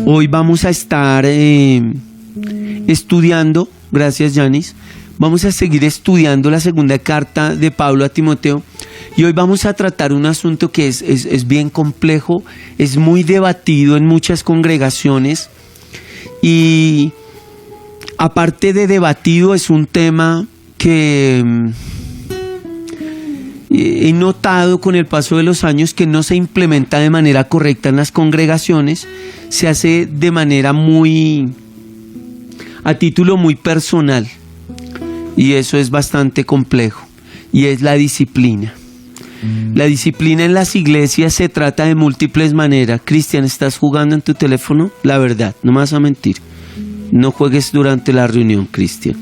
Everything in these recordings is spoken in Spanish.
Hoy vamos a estar estudiando, gracias Yanis, vamos a seguir estudiando la segunda carta de Pablo a Timoteo y hoy vamos a tratar un asunto que es bien complejo, es muy debatido en muchas congregaciones y aparte de debatido es un tema que he notado con el paso de los años que no se implementa de manera correcta en las congregaciones, se hace de manera a título muy personal y eso es bastante complejo y es la disciplina. La disciplina en las iglesias se trata de múltiples maneras. Cristian, ¿estás jugando en tu teléfono? La verdad, no me vas a mentir. No juegues durante la reunión, Cristian.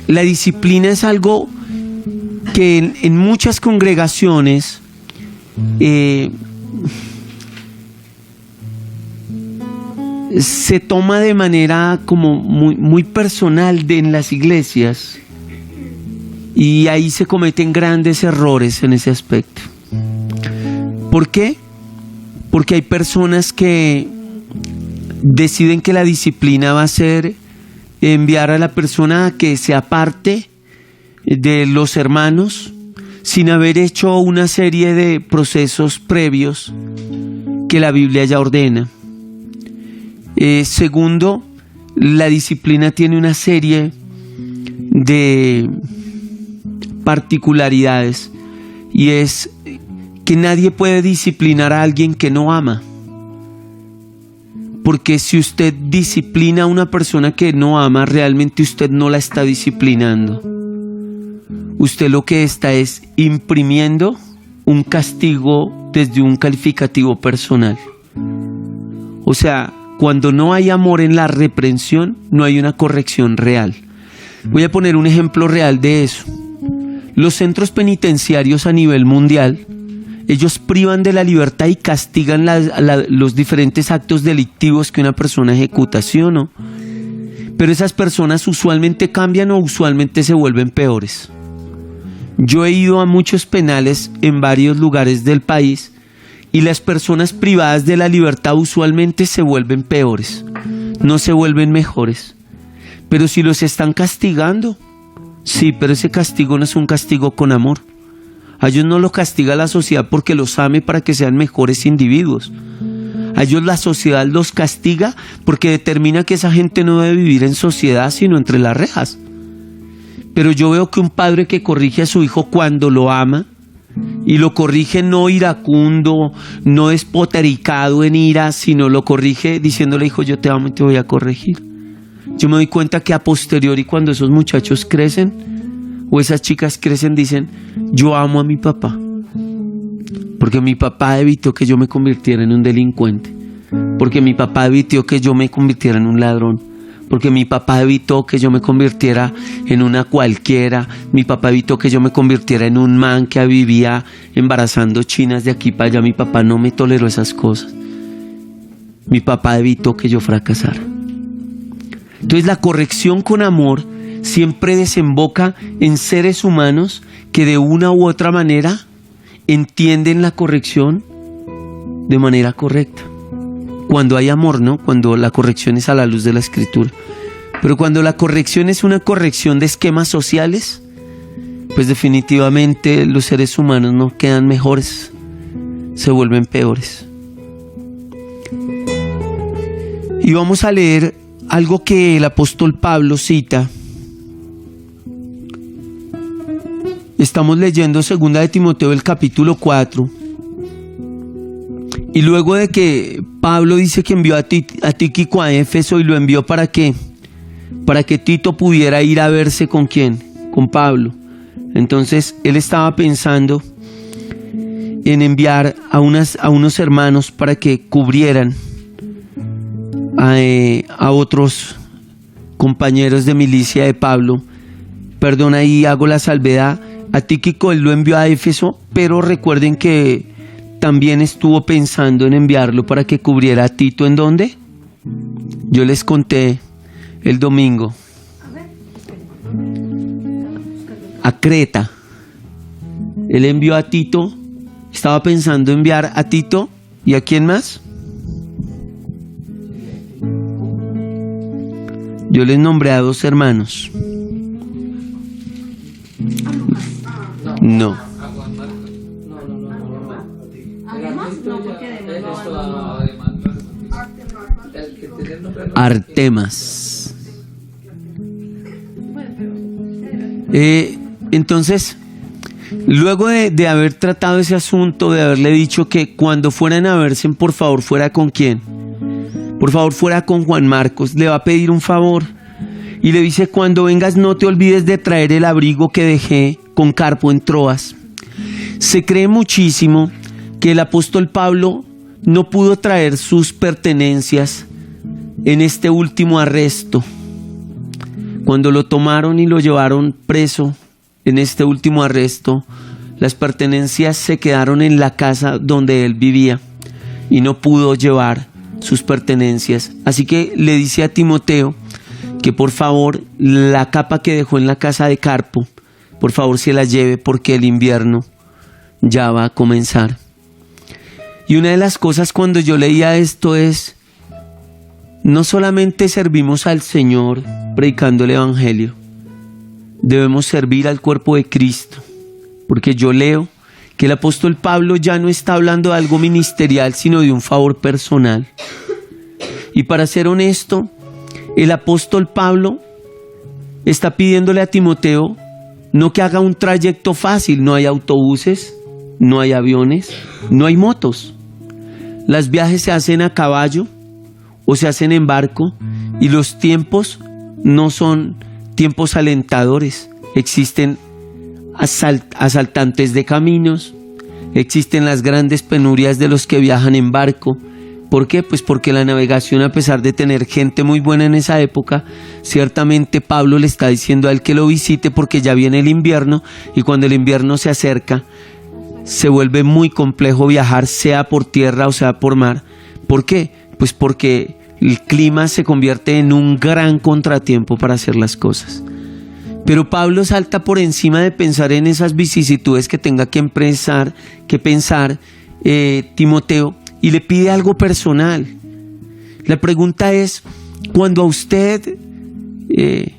La disciplina es algo que en muchas congregaciones se toma de manera como muy personal en las iglesias y ahí se cometen grandes errores en ese aspecto. ¿Por qué? Porque hay personas que deciden que la disciplina va a ser enviar a la persona a que se aparte de los hermanos sin haber hecho una serie de procesos previos que la Biblia ya ordena. Segundo, la disciplina tiene una serie de particularidades y es que nadie puede disciplinar a alguien que no ama. Porque si usted disciplina a una persona que no ama, realmente usted no la está disciplinando. Usted lo que está es imprimiendo un castigo desde un calificativo personal. O sea, cuando no hay amor en la reprensión, no hay una corrección real. Voy a poner un ejemplo real de eso. Los centros penitenciarios a nivel mundial, ellos privan de la libertad y castigan los diferentes actos delictivos que una persona ejecuta, ¿sí o no? Pero esas personas usualmente cambian o usualmente se vuelven peores. Yo he ido a muchos penales en varios lugares del país y las personas privadas de la libertad usualmente se vuelven peores, no se vuelven mejores. Pero si los están castigando, sí, pero ese castigo no es un castigo con amor. A ellos no los castiga la sociedad porque los ame para que sean mejores individuos. A ellos la sociedad los castiga porque determina que esa gente no debe vivir en sociedad sino entre las rejas. Pero yo veo que un padre que corrige a su hijo cuando lo ama y lo corrige no iracundo, no despotericado en ira, sino lo corrige diciéndole: hijo, yo te amo y te voy a corregir. Yo me doy cuenta que a posteriori, cuando esos muchachos crecen o esas chicas crecen, dicen: yo amo a mi papá porque mi papá evitó que yo me convirtiera en un delincuente, porque mi papá evitó que yo me convirtiera en un ladrón, porque mi papá evitó que yo me convirtiera en una cualquiera, mi papá evitó que yo me convirtiera en un man que vivía embarazando chinas de aquí para allá. Mi papá no me toleró esas cosas. Mi papá evitó que yo fracasara. Entonces la corrección con amor siempre desemboca en seres humanos que de una u otra manera entienden la corrección de manera correcta. Cuando hay amor, ¿no? Cuando la corrección es a la luz de la Escritura. Pero cuando la corrección es una corrección de esquemas sociales, pues definitivamente los seres humanos no quedan mejores, se vuelven peores. Y vamos a leer algo que el apóstol Pablo cita. Estamos leyendo 2 de Timoteo, el capítulo 4. Y luego de que Pablo dice que envió a Tíquico a Éfeso y lo envió ¿para qué? Para que Tito pudiera ir a verse ¿con quién? Con Pablo. Entonces él estaba pensando en enviar a unos hermanos para que cubrieran a otros compañeros de milicia de Pablo. Perdón, ahí hago la salvedad. A Tíquico él lo envió a Éfeso, pero recuerden que también estuvo pensando en enviarlo para que cubriera a Tito. ¿En dónde? Yo les conté el domingo. A Creta. Él envió a Tito, estaba pensando enviar a Tito ¿Y a quién más? Yo les nombré a 2 hermanos. No. Artemas. Entonces, luego de haber tratado ese asunto, de haberle dicho que cuando fueran a verse, por favor, fuera con quién. Por favor, fuera con Juan Marcos. Le va a pedir un favor. Y le dice, cuando vengas no te olvides de traer el abrigo que dejé con Carpo en Troas. Se cree muchísimo que el apóstol Pablo no pudo traer sus pertenencias en este último arresto. Cuando lo tomaron y lo llevaron preso en este último arresto, las pertenencias se quedaron en la casa donde él vivía y no pudo llevar sus pertenencias. Así que le dice a Timoteo que por favor la capa que dejó en la casa de Carpo, por favor se la lleve porque el invierno ya va a comenzar. Y una de las cosas cuando yo leía esto es, no solamente servimos al Señor predicando el Evangelio, debemos servir al cuerpo de Cristo, porque yo leo que el apóstol Pablo ya no está hablando de algo ministerial, sino de un favor personal. Y para ser honesto, el apóstol Pablo está pidiéndole a Timoteo no que haga un trayecto fácil. No hay autobuses, no hay aviones, no hay motos. Los viajes se hacen a caballo o se hacen en barco y los tiempos no son tiempos alentadores. Existen asaltantes de caminos, existen las grandes penurias de los que viajan en barco. ¿Por qué? Pues porque la navegación, a pesar de tener gente muy buena en esa época, ciertamente Pablo le está diciendo a él que lo visite porque ya viene el invierno y cuando el invierno se acerca se vuelve muy complejo viajar, sea por tierra o sea por mar. ¿Por qué? Pues porque el clima se convierte en un gran contratiempo para hacer las cosas. Pero Pablo salta por encima de pensar en esas vicisitudes que tenga que pensar Timoteo, y le pide algo personal. La pregunta es, cuando a usted, en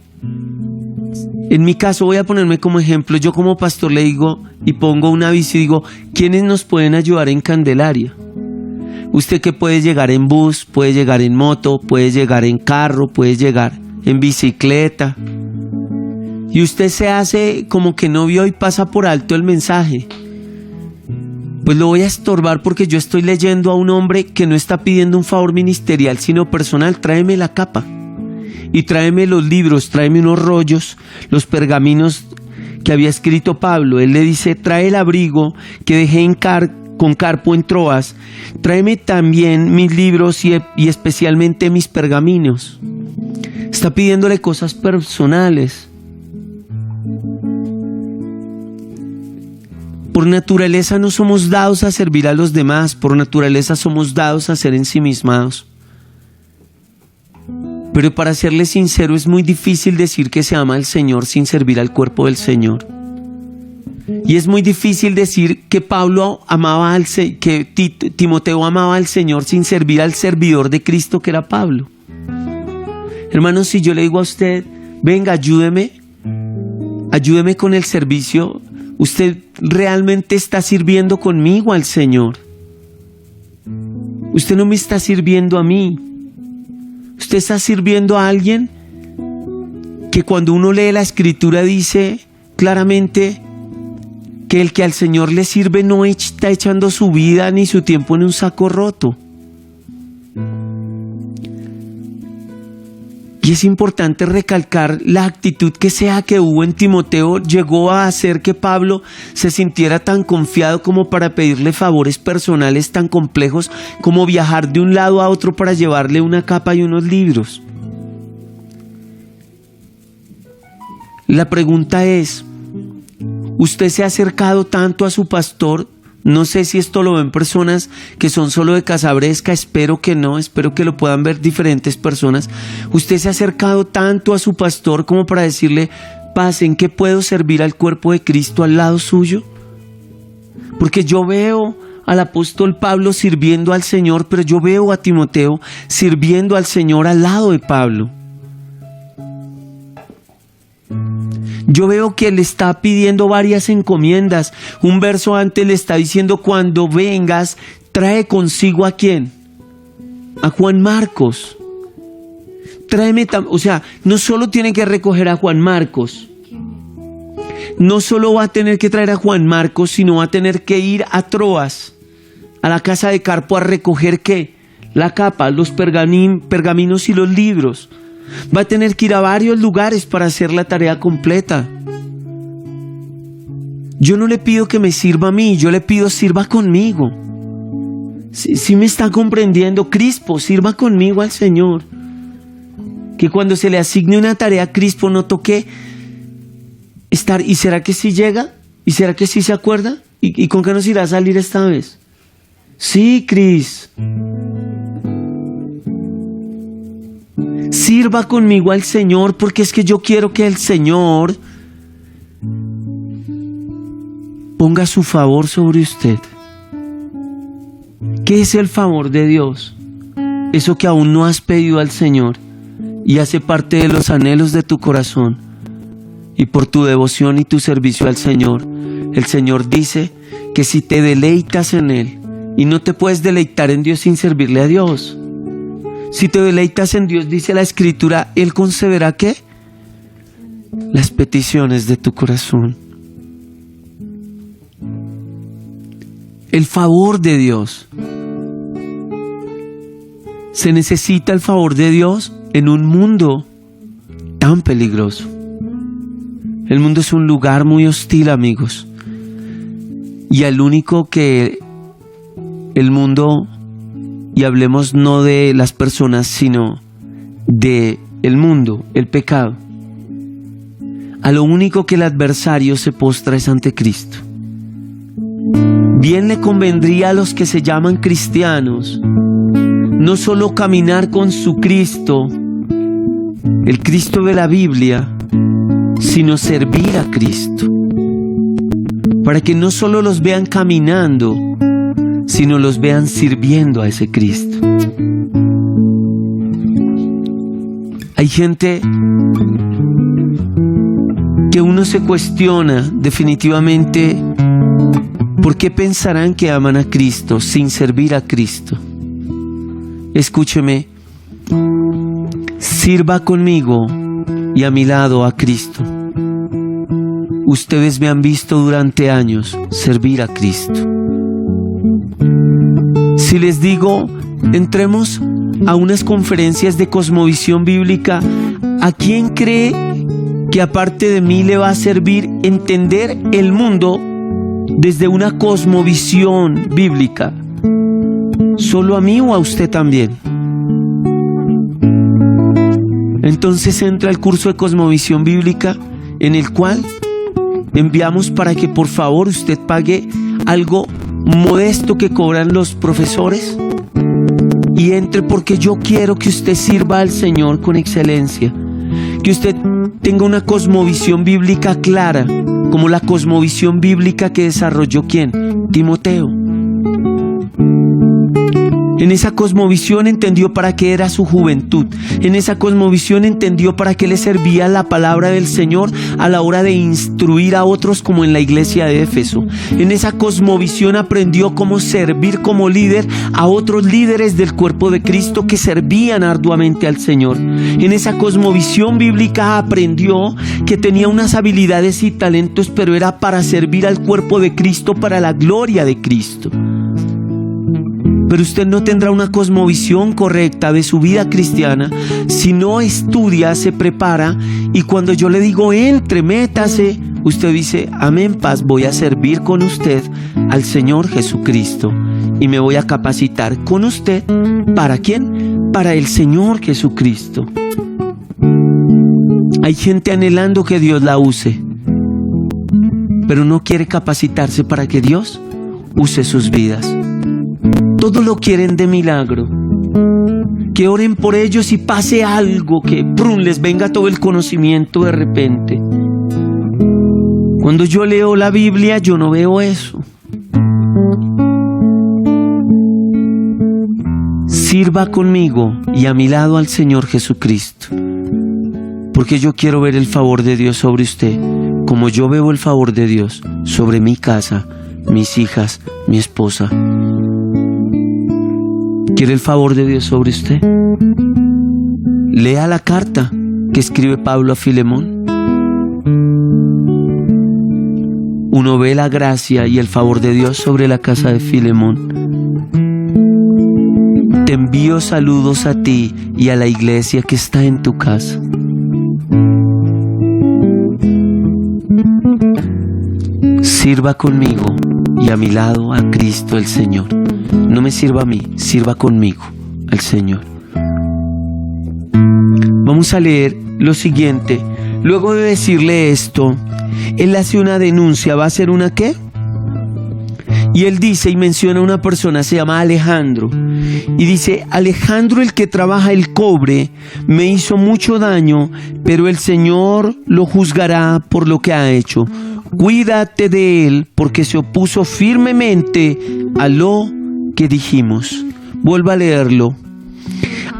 mi caso voy a ponerme como ejemplo, yo como pastor le digo y pongo un aviso y digo, ¿quiénes nos pueden ayudar en Candelaria? Usted que puede llegar en bus, puede llegar en moto, puede llegar en carro, puede llegar en bicicleta. Y usted se hace como que no vio y pasa por alto el mensaje. Pues lo voy a estorbar porque yo estoy leyendo a un hombre que no está pidiendo un favor ministerial, sino personal. Tráeme la capa y tráeme los libros, tráeme unos rollos, los pergaminos que había escrito Pablo. Él le dice, trae el abrigo que dejé con Carpo en Troas, tráeme también mis libros y especialmente mis pergaminos. Está pidiéndole cosas personales. Por naturaleza no somos dados a servir a los demás, por naturaleza somos dados a ser ensimismados. Pero para serle sincero, es muy difícil decir que se ama al Señor sin servir al cuerpo del Señor. Y es muy difícil decir que Timoteo amaba al Señor sin servir al servidor de Cristo que era Pablo. Hermanos, si yo le digo a usted, venga, ayúdeme con el servicio, usted realmente está sirviendo conmigo al Señor. Usted no me está sirviendo a mí. Usted está sirviendo a alguien que cuando uno lee la Escritura dice claramente que el que al Señor le sirve no está echando su vida ni su tiempo en un saco roto. Y es importante recalcar la actitud que sea que hubo en Timoteo llegó a hacer que Pablo se sintiera tan confiado como para pedirle favores personales tan complejos como viajar de un lado a otro para llevarle una capa y unos libros. La pregunta es, ¿usted se ha acercado tanto a su pastor? No sé si esto lo ven personas que son solo de Casabresca, espero que no, espero que lo puedan ver diferentes personas. ¿Usted se ha acercado tanto a su pastor como para decirle, paz, ¿en qué puedo servir al cuerpo de Cristo al lado suyo? Porque yo veo al apóstol Pablo sirviendo al Señor, pero yo veo a Timoteo sirviendo al Señor al lado de Pablo. Yo veo que le está pidiendo varias encomiendas. Un verso antes le está diciendo: cuando vengas, trae consigo ¿a quién? A Juan Marcos. O sea, no solo tiene que recoger a Juan Marcos, no solo va a tener que traer a Juan Marcos, sino va a tener que ir a Troas, a la casa de Carpo, a recoger ¿qué? La capa, los pergaminos y los libros. Va a tener que ir a varios lugares para hacer la tarea completa. Yo no le pido que me sirva a mí, yo le pido sirva conmigo. Si me está comprendiendo, Crispo, sirva conmigo al Señor. Que cuando se le asigne una tarea a Crispo no toque estar, ¿y será que sí llega? ¿Y será que sí se acuerda? ¿Y con qué nos irá a salir esta vez? Sí, Cris. Sirva conmigo al Señor, porque es que yo quiero que el Señor ponga su favor sobre usted. ¿Qué es el favor de Dios? Eso que aún no has pedido al Señor y hace parte de los anhelos de tu corazón. Y por tu devoción y tu servicio al Señor, el Señor dice que si te deleitas en Él, y no te puedes deleitar en Dios sin servirle a Dios. Si te deleitas en Dios, dice la Escritura, Él concederá ¿qué? Las peticiones de tu corazón. El favor de Dios. Se necesita el favor de Dios en un mundo tan peligroso. El mundo es un lugar muy hostil, amigos. Y al único que el mundo, y hablemos no de las personas, sino de el mundo, el pecado, a lo único que el adversario se postra es ante Cristo. Bien le convendría a los que se llaman cristianos no solo caminar con su Cristo, el Cristo de la Biblia, sino servir a Cristo, para que no solo los vean caminando, sino los vean sirviendo a ese Cristo. Hay gente que uno se cuestiona definitivamente por qué pensarán que aman a Cristo sin servir a Cristo. Escúcheme, sirva conmigo y a mi lado a Cristo. Ustedes me han visto durante años servir a Cristo. Si les digo, entremos a unas conferencias de cosmovisión bíblica, ¿a quién cree que aparte de mí le va a servir entender el mundo desde una cosmovisión bíblica? ¿Solo a mí o a usted también? Entonces entra el curso de cosmovisión bíblica, en el cual enviamos para que por favor usted pague algo modesto que cobran los profesores y entre, porque yo quiero que usted sirva al Señor con excelencia, que usted tenga una cosmovisión bíblica clara, como la cosmovisión bíblica que desarrolló ¿quién? Timoteo. En esa cosmovisión entendió para qué era su juventud. En esa cosmovisión entendió para qué le servía la palabra del Señor a la hora de instruir a otros, como en la iglesia de Éfeso. En esa cosmovisión aprendió cómo servir como líder a otros líderes del cuerpo de Cristo que servían arduamente al Señor. En esa cosmovisión bíblica aprendió que tenía unas habilidades y talentos, pero era para servir al cuerpo de Cristo, para la gloria de Cristo. Pero usted no tendrá una cosmovisión correcta de su vida cristiana si no estudia, se prepara, y cuando yo le digo entre, métase, usted dice, amén, paz, voy a servir con usted al Señor Jesucristo y me voy a capacitar con usted. ¿Para quién? Para el Señor Jesucristo. Hay gente anhelando que Dios la use, pero no quiere capacitarse para que Dios use sus vidas. Todo lo quieren de milagro, que oren por ellos y pase algo, que les venga todo el conocimiento de repente. Cuando yo leo la Biblia, yo no veo eso. sirva conmigo y a mi lado al Señor Jesucristo, porque yo quiero ver el favor de Dios sobre usted, como yo veo el favor de Dios sobre mi casa, mis hijas, mi esposa. ¿Quiere el favor de Dios sobre usted? Lea la carta que escribe Pablo a Filemón. Uno ve la gracia y el favor de Dios sobre la casa de Filemón. Te envío saludos a ti y a la iglesia que está en tu casa. Sirva conmigo y a mi lado a Cristo el Señor. No me sirva a mí, sirva conmigo al Señor. Vamos a leer lo siguiente. Luego de decirle esto, él hace una denuncia. ¿Va a hacer una qué? Y él dice y menciona a una persona, se llama Alejandro. Y dice: Alejandro, el que trabaja el cobre, me hizo mucho daño, pero el Señor lo juzgará por lo que ha hecho. Cuídate de él, porque se opuso firmemente a lo que dijimos. Vuelva a leerlo.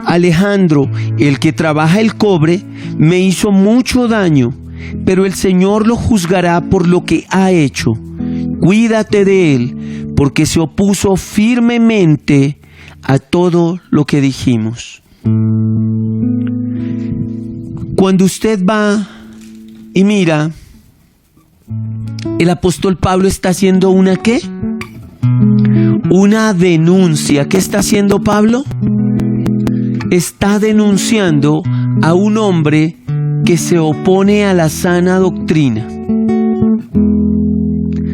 Alejandro, el que trabaja el cobre, me hizo mucho daño, pero el Señor lo juzgará por lo que ha hecho. Cuídate de él, porque se opuso firmemente a todo lo que dijimos. Cuando usted va y mira, el apóstol Pablo está haciendo una ¿qué? Una denuncia. ¿Qué está haciendo Pablo? Está denunciando a un hombre que se opone a la sana doctrina.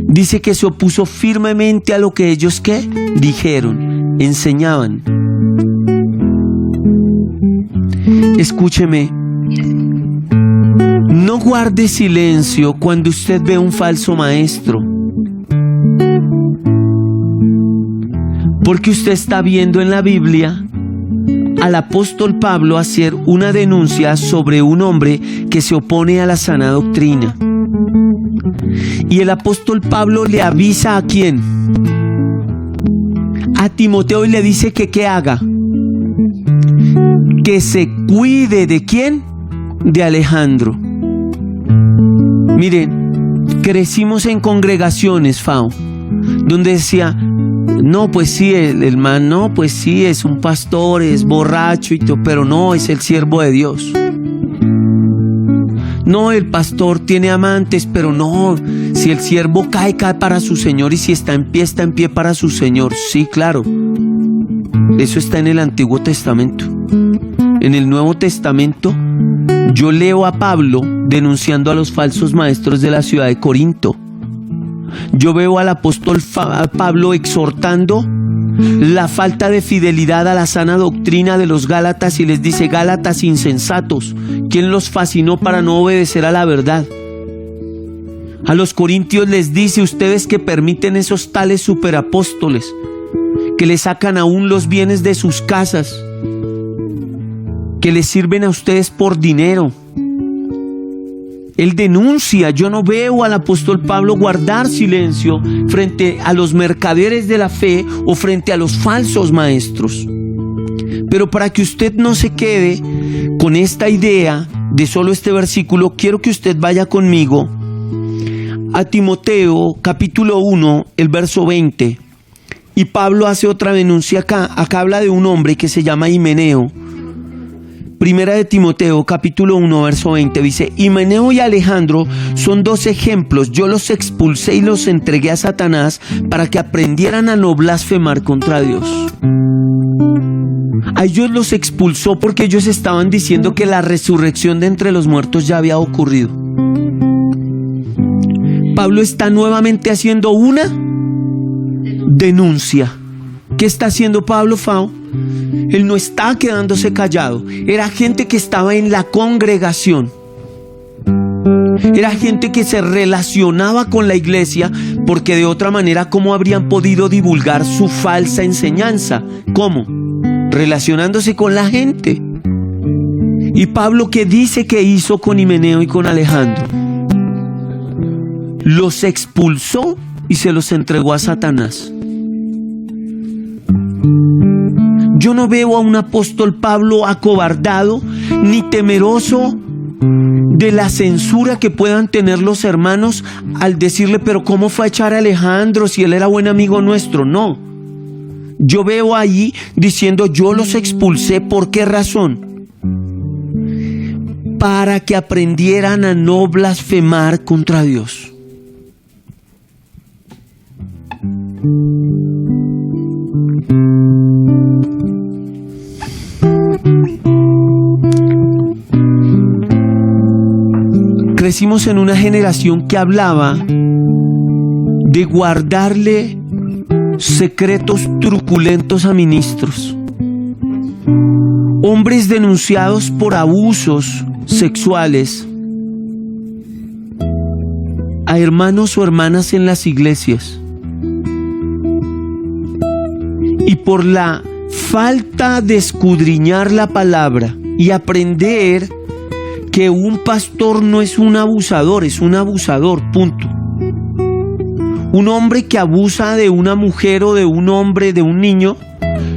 Dice que se opuso firmemente a lo que ellos ¿qué? Dijeron, enseñaban. Escúcheme, no guarde silencio cuando usted ve un falso maestro, porque usted está viendo en la Biblia al apóstol Pablo hacer una denuncia sobre un hombre que se opone a la sana doctrina. Y el apóstol Pablo le avisa ¿a quién? A Timoteo, y le dice que ¿qué haga? Que se cuide ¿de quién? De Alejandro. Miren, crecimos en congregaciones, Fao, donde decía: no, pues sí, el man, no, pues sí, es un pastor, es borracho y todo, pero no, es el siervo de Dios. No, el pastor tiene amantes, pero no, si el siervo cae, cae para su Señor, y si está en pie para su Señor. Sí, claro, eso está en el Antiguo Testamento. En el Nuevo Testamento, yo leo a Pablo denunciando a los falsos maestros de la ciudad de Corinto. Yo veo al apóstol Pablo exhortando la falta de fidelidad a la sana doctrina de los Gálatas, y les dice: Gálatas insensatos, ¿quién los fascinó para no obedecer a la verdad? A los corintios les dice: ustedes que permiten esos tales superapóstoles, que les sacan aún los bienes de sus casas, que les sirven a ustedes por dinero. Él denuncia. Yo no veo al apóstol Pablo guardar silencio frente a los mercaderes de la fe o frente a los falsos maestros. Pero para que usted no se quede con esta idea de solo este versículo, quiero que usted vaya conmigo a Timoteo capítulo 1, el verso 20. Y Pablo hace otra denuncia acá. Acá habla de un hombre que se llama Himeneo. Primera de Timoteo, capítulo 1, verso 20, dice: Himeneo y Alejandro son dos ejemplos. Yo los expulsé y los entregué a Satanás para que aprendieran a no blasfemar contra Dios. A ellos los expulsó porque ellos estaban diciendo que la resurrección de entre los muertos ya había ocurrido. Pablo está nuevamente haciendo una denuncia. ¿Qué está haciendo Pablo, Fao? Él no está quedándose callado. Era gente que estaba en la congregación. Era gente que se relacionaba con la iglesia, porque de otra manera, ¿cómo habrían podido divulgar su falsa enseñanza? ¿Cómo? Relacionándose con la gente. Y Pablo, ¿qué dice que hizo con Himeneo y con Alejandro? Los expulsó y se los entregó a Satanás. Yo no veo a un apóstol Pablo acobardado ni temeroso de la censura que puedan tener los hermanos al decirle, pero ¿cómo fue a echar a Alejandro si él era buen amigo nuestro? No. Yo veo ahí diciendo, yo los expulsé. ¿Por qué razón? Para que aprendieran a no blasfemar contra Dios. Crecimos en una generación que hablaba de guardarle secretos truculentos a ministros. Hombres denunciados por abusos sexuales a hermanos o hermanas en las iglesias. Y por la falta de escudriñar la palabra y aprender que un pastor no es un abusador, es un abusador, punto. Un hombre que abusa de una mujer o de un hombre, de un niño,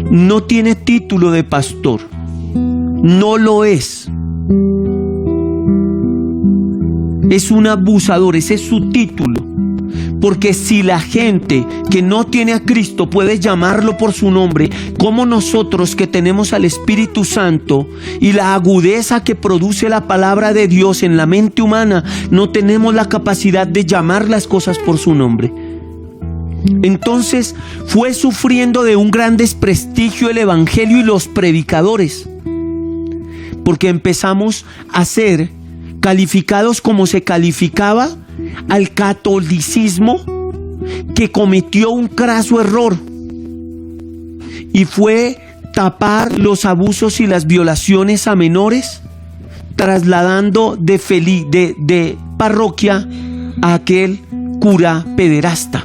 no tiene título de pastor. No lo es. Es un abusador, ese es su título. Porque si la gente que no tiene a Cristo puede llamarlo por su nombre, ¿cómo nosotros que tenemos al Espíritu Santo y la agudeza que produce la palabra de Dios en la mente humana no tenemos la capacidad de llamar las cosas por su nombre? Entonces fue sufriendo de un gran desprestigio el Evangelio y los predicadores, porque empezamos a ser calificados como se calificaba al catolicismo, que cometió un craso error y fue tapar los abusos y las violaciones a menores, trasladando de parroquia a aquel cura pederasta.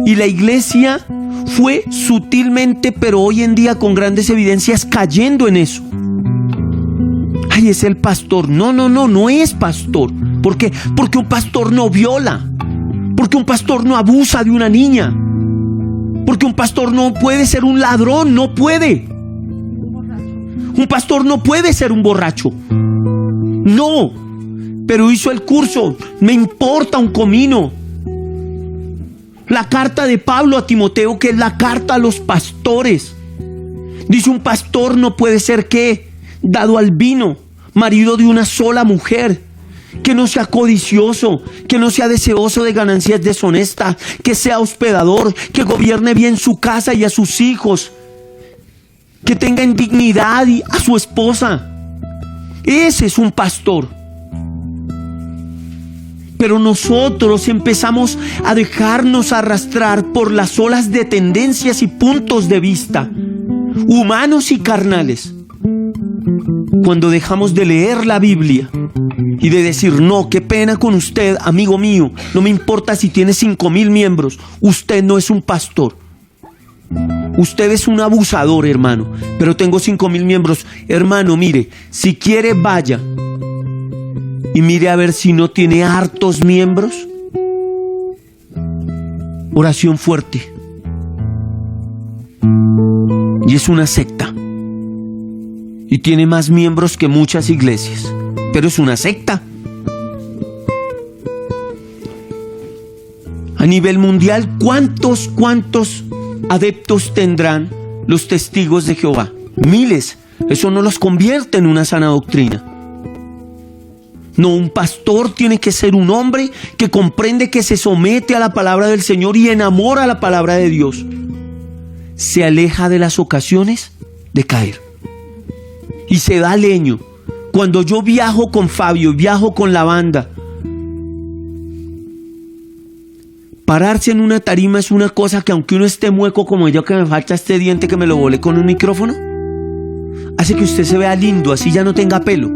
Y la iglesia fue sutilmente, pero hoy en día con grandes evidencias, cayendo en eso. Ay, es el pastor. No es pastor. ¿Por qué? Porque un pastor no viola. Porque un pastor no abusa de una niña. Porque un pastor no puede ser un ladrón, no puede. Un pastor no puede ser un borracho. No. Pero hizo el curso. Me importa un comino. La carta de Pablo a Timoteo, que es la carta a los pastores. Dice, un pastor no puede ser, ¿qué? Dado al vino, marido de una sola mujer, que no sea codicioso, que no sea deseoso de ganancias deshonestas, que sea hospedador, que gobierne bien su casa y a sus hijos, que tenga en dignidad a su esposa. Ese es un pastor. Pero nosotros empezamos a dejarnos arrastrar por las olas de tendencias y puntos de vista humanos y carnales, cuando dejamos de leer la Biblia y de decir, no, qué pena con usted, amigo mío, no me importa si tiene 5,000 miembros, usted no es un pastor. Usted es un abusador, hermano, pero tengo 5,000 miembros. Hermano, mire, si quiere vaya y mire a ver si no tiene hartos miembros. Oración fuerte. Y es una secta. Y tiene más miembros que muchas iglesias. Pero es una secta. A nivel mundial, ¿cuántos adeptos tendrán los testigos de Jehová? Miles. Eso no los convierte en una sana doctrina. No, un pastor tiene que ser un hombre que comprende, que se somete a la palabra del Señor y enamora la palabra de Dios. Se aleja de las ocasiones de caer. Y se da leño. Cuando yo viajo con Fabio, viajo con la banda, pararse en una tarima es una cosa que, aunque uno esté mueco como yo, que me falta este diente que me lo volé con un micrófono, hace que usted se vea lindo, así ya no tenga pelo.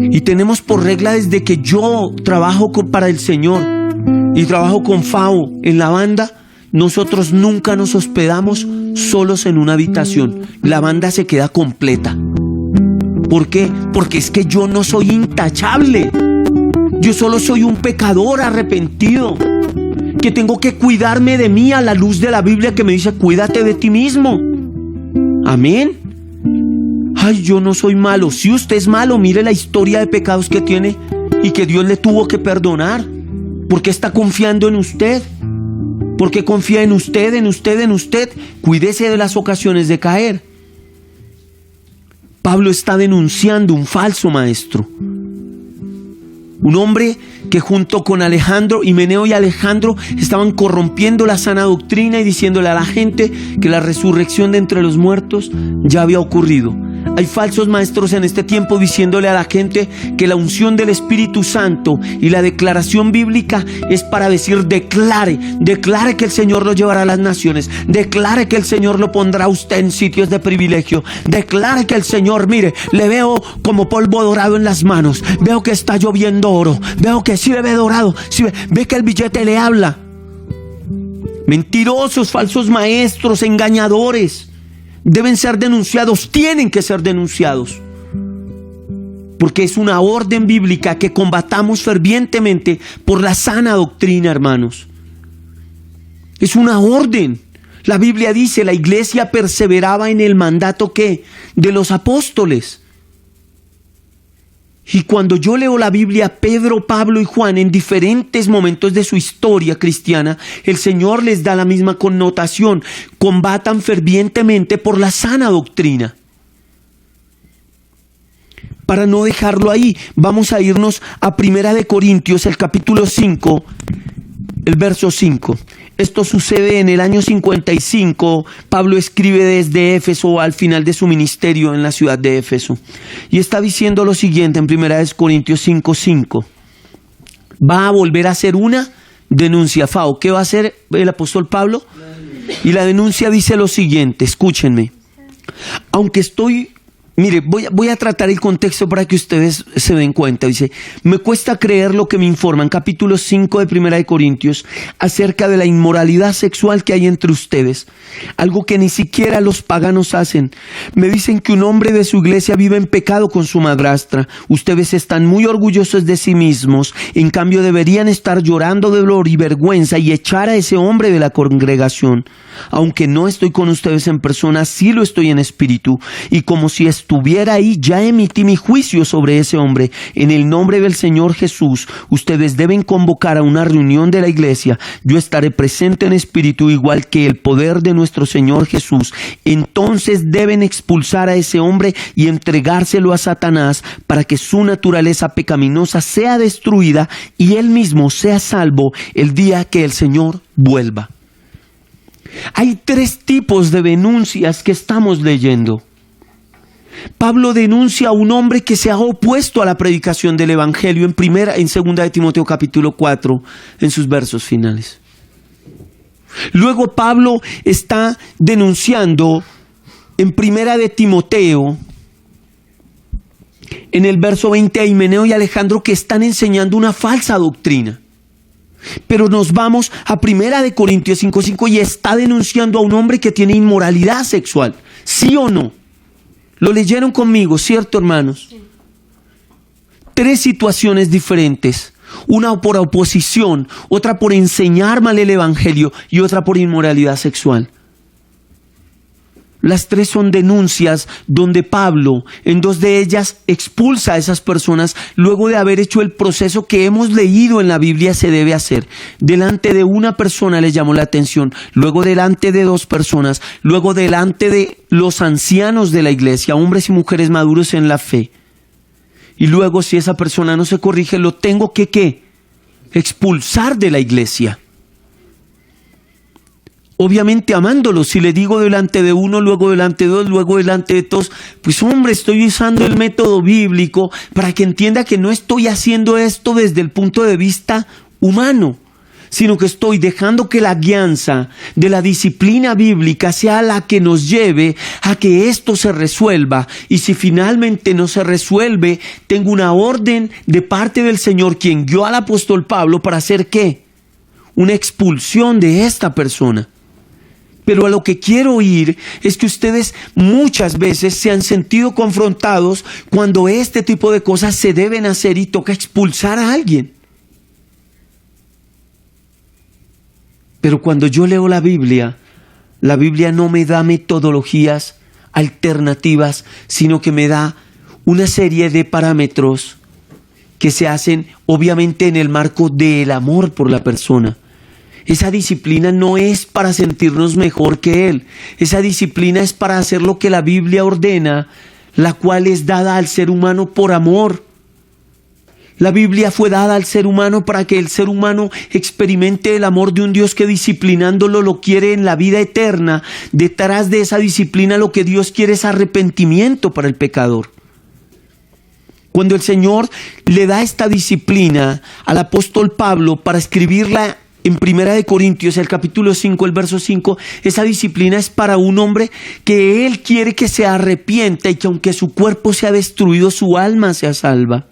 Y tenemos por regla, desde que yo trabajo para el Señor y trabajo con Fabo en la banda, nosotros nunca nos hospedamos solos en una habitación. La banda se queda completa. ¿Por qué? Porque es que yo no soy intachable. Yo solo soy un pecador arrepentido que tengo que cuidarme de mí a la luz de la Biblia que me dice cuídate de ti mismo. Amén. Ay, yo no soy malo. Si usted es malo, mire la historia de pecados que tiene y que Dios le tuvo que perdonar. ¿Por qué está confiando en usted? ¿Por qué confía en usted, en usted, en usted? Cuídese de las ocasiones de caer. Pablo está denunciando un falso maestro. Un hombre que junto con Alejandro, Himeneo y Alejandro, estaban corrompiendo la sana doctrina y diciéndole a la gente que la resurrección de entre los muertos ya había ocurrido. Hay falsos maestros en este tiempo diciéndole a la gente que la unción del Espíritu Santo y la declaración bíblica es para decir declare que el Señor lo llevará a las naciones, declare que el Señor lo pondrá a usted en sitios de privilegio, declare que el Señor, mire, le veo como polvo dorado en las manos, veo que está lloviendo oro, veo que sí le ve dorado, sí ve que el billete le habla. Mentirosos, falsos maestros, engañadores. Deben ser denunciados, tienen que ser denunciados. Porque es una orden bíblica que combatamos fervientemente por la sana doctrina, hermanos. Es una orden. La Biblia dice, la iglesia perseveraba en el mandato ¿qué? De los apóstoles. Y cuando yo leo la Biblia, Pedro, Pablo y Juan, en diferentes momentos de su historia cristiana, el Señor les da la misma connotación. Combatan fervientemente por la sana doctrina. Para no dejarlo ahí, vamos a irnos a 1 Corintios, el capítulo 5, el verso 5. Esto sucede en el año 55. Pablo escribe desde Éfeso al final de su ministerio en la ciudad de Éfeso. Y está diciendo lo siguiente en 1 Corintios 5:5. Va a volver a hacer una denuncia. Fao, ¿qué va a hacer el apóstol Pablo? Y la denuncia dice lo siguiente, escúchenme. Aunque estoy... Mire, voy a tratar el contexto para que ustedes se den cuenta. Dice, me cuesta creer lo que me informan, capítulo 5 de 1 Corintios, acerca de la inmoralidad sexual que hay entre ustedes. Algo que ni siquiera los paganos hacen. Me dicen que un hombre de su iglesia vive en pecado con su madrastra. Ustedes están muy orgullosos de sí mismos. En cambio, deberían estar llorando de dolor y vergüenza y echar a ese hombre de la congregación. Aunque no estoy con ustedes en persona, sí lo estoy en espíritu. Y como si estuviera ahí, ya emití mi juicio sobre ese hombre. En el nombre del Señor Jesús, ustedes deben convocar a una reunión de la iglesia. Yo estaré presente en espíritu, igual que el poder de nuestro Señor Jesús. Entonces deben expulsar a ese hombre y entregárselo a Satanás para que su naturaleza pecaminosa sea destruida y él mismo sea salvo el día que el Señor vuelva. Hay 3 tipos de denuncias que estamos leyendo. Pablo denuncia a un hombre que se ha opuesto a la predicación del Evangelio en 2 de Timoteo capítulo 4, en sus versos finales. Luego Pablo está denunciando en 1 de Timoteo, en el verso 20, a Himeneo y Alejandro que están enseñando una falsa doctrina. Pero nos vamos a 1 Corintios 5:5 y está denunciando a un hombre que tiene inmoralidad sexual. ¿Sí o no? Lo leyeron conmigo, ¿cierto, hermanos? Sí. 3 situaciones diferentes. Una por oposición, otra por enseñar mal el evangelio y otra por inmoralidad sexual. Las 3 son denuncias donde Pablo, en 2 de ellas, expulsa a esas personas luego de haber hecho el proceso que hemos leído en la Biblia se debe hacer. Delante de una persona les llamó la atención, luego delante de 2 personas, luego delante de los ancianos de la iglesia, hombres y mujeres maduros en la fe. Y luego, si esa persona no se corrige, lo tengo que ¿qué? Expulsar de la iglesia. Obviamente amándolo. Si le digo delante de uno, luego delante de 2, luego delante de todos, pues hombre, estoy usando el método bíblico para que entienda que no estoy haciendo esto desde el punto de vista humano, sino que estoy dejando que la guianza de la disciplina bíblica sea la que nos lleve a que esto se resuelva. Y si finalmente no se resuelve, tengo una orden de parte del Señor, quien guió al apóstol Pablo para hacer ¿qué? Una expulsión de esta persona. Pero a lo que quiero ir es que ustedes muchas veces se han sentido confrontados cuando este tipo de cosas se deben hacer y toca expulsar a alguien. Pero cuando yo leo la Biblia no me da metodologías alternativas, sino que me da una serie de parámetros que se hacen obviamente en el marco del amor por la persona. Esa disciplina no es para sentirnos mejor que Él. Esa disciplina es para hacer lo que la Biblia ordena, la cual es dada al ser humano por amor. La Biblia fue dada al ser humano para que el ser humano experimente el amor de un Dios que disciplinándolo lo quiere en la vida eterna. Detrás de esa disciplina lo que Dios quiere es arrepentimiento para el pecador. Cuando el Señor le da esta disciplina al apóstol Pablo para escribirla en 1 Corintios, el capítulo 5, el verso 5, esa disciplina es para un hombre que Él quiere que se arrepienta y que aunque su cuerpo sea destruido, su alma sea salva.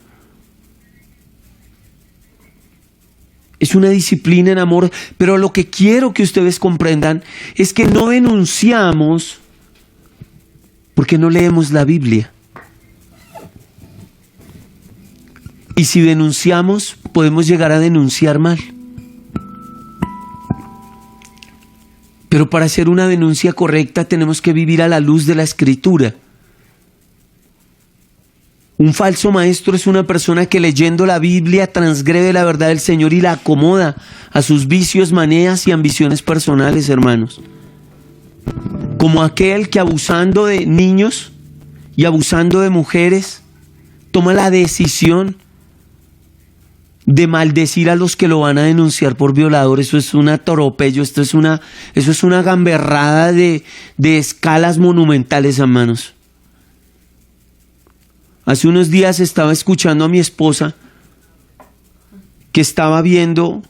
Es una disciplina en amor, pero lo que quiero que ustedes comprendan es que no denunciamos porque no leemos la Biblia. Y si denunciamos, podemos llegar a denunciar mal. Pero para hacer una denuncia correcta tenemos que vivir a la luz de la Escritura. Un falso maestro es una persona que leyendo la Biblia transgrede la verdad del Señor y la acomoda a sus vicios, manías y ambiciones personales, hermanos. Como aquel que abusando de niños y abusando de mujeres toma la decisión de maldecir a los que lo van a denunciar por violador. Eso es un atropello, eso es una gamberrada de escalas monumentales, hermanos. Hace unos días estaba escuchando a mi esposa que estaba viendo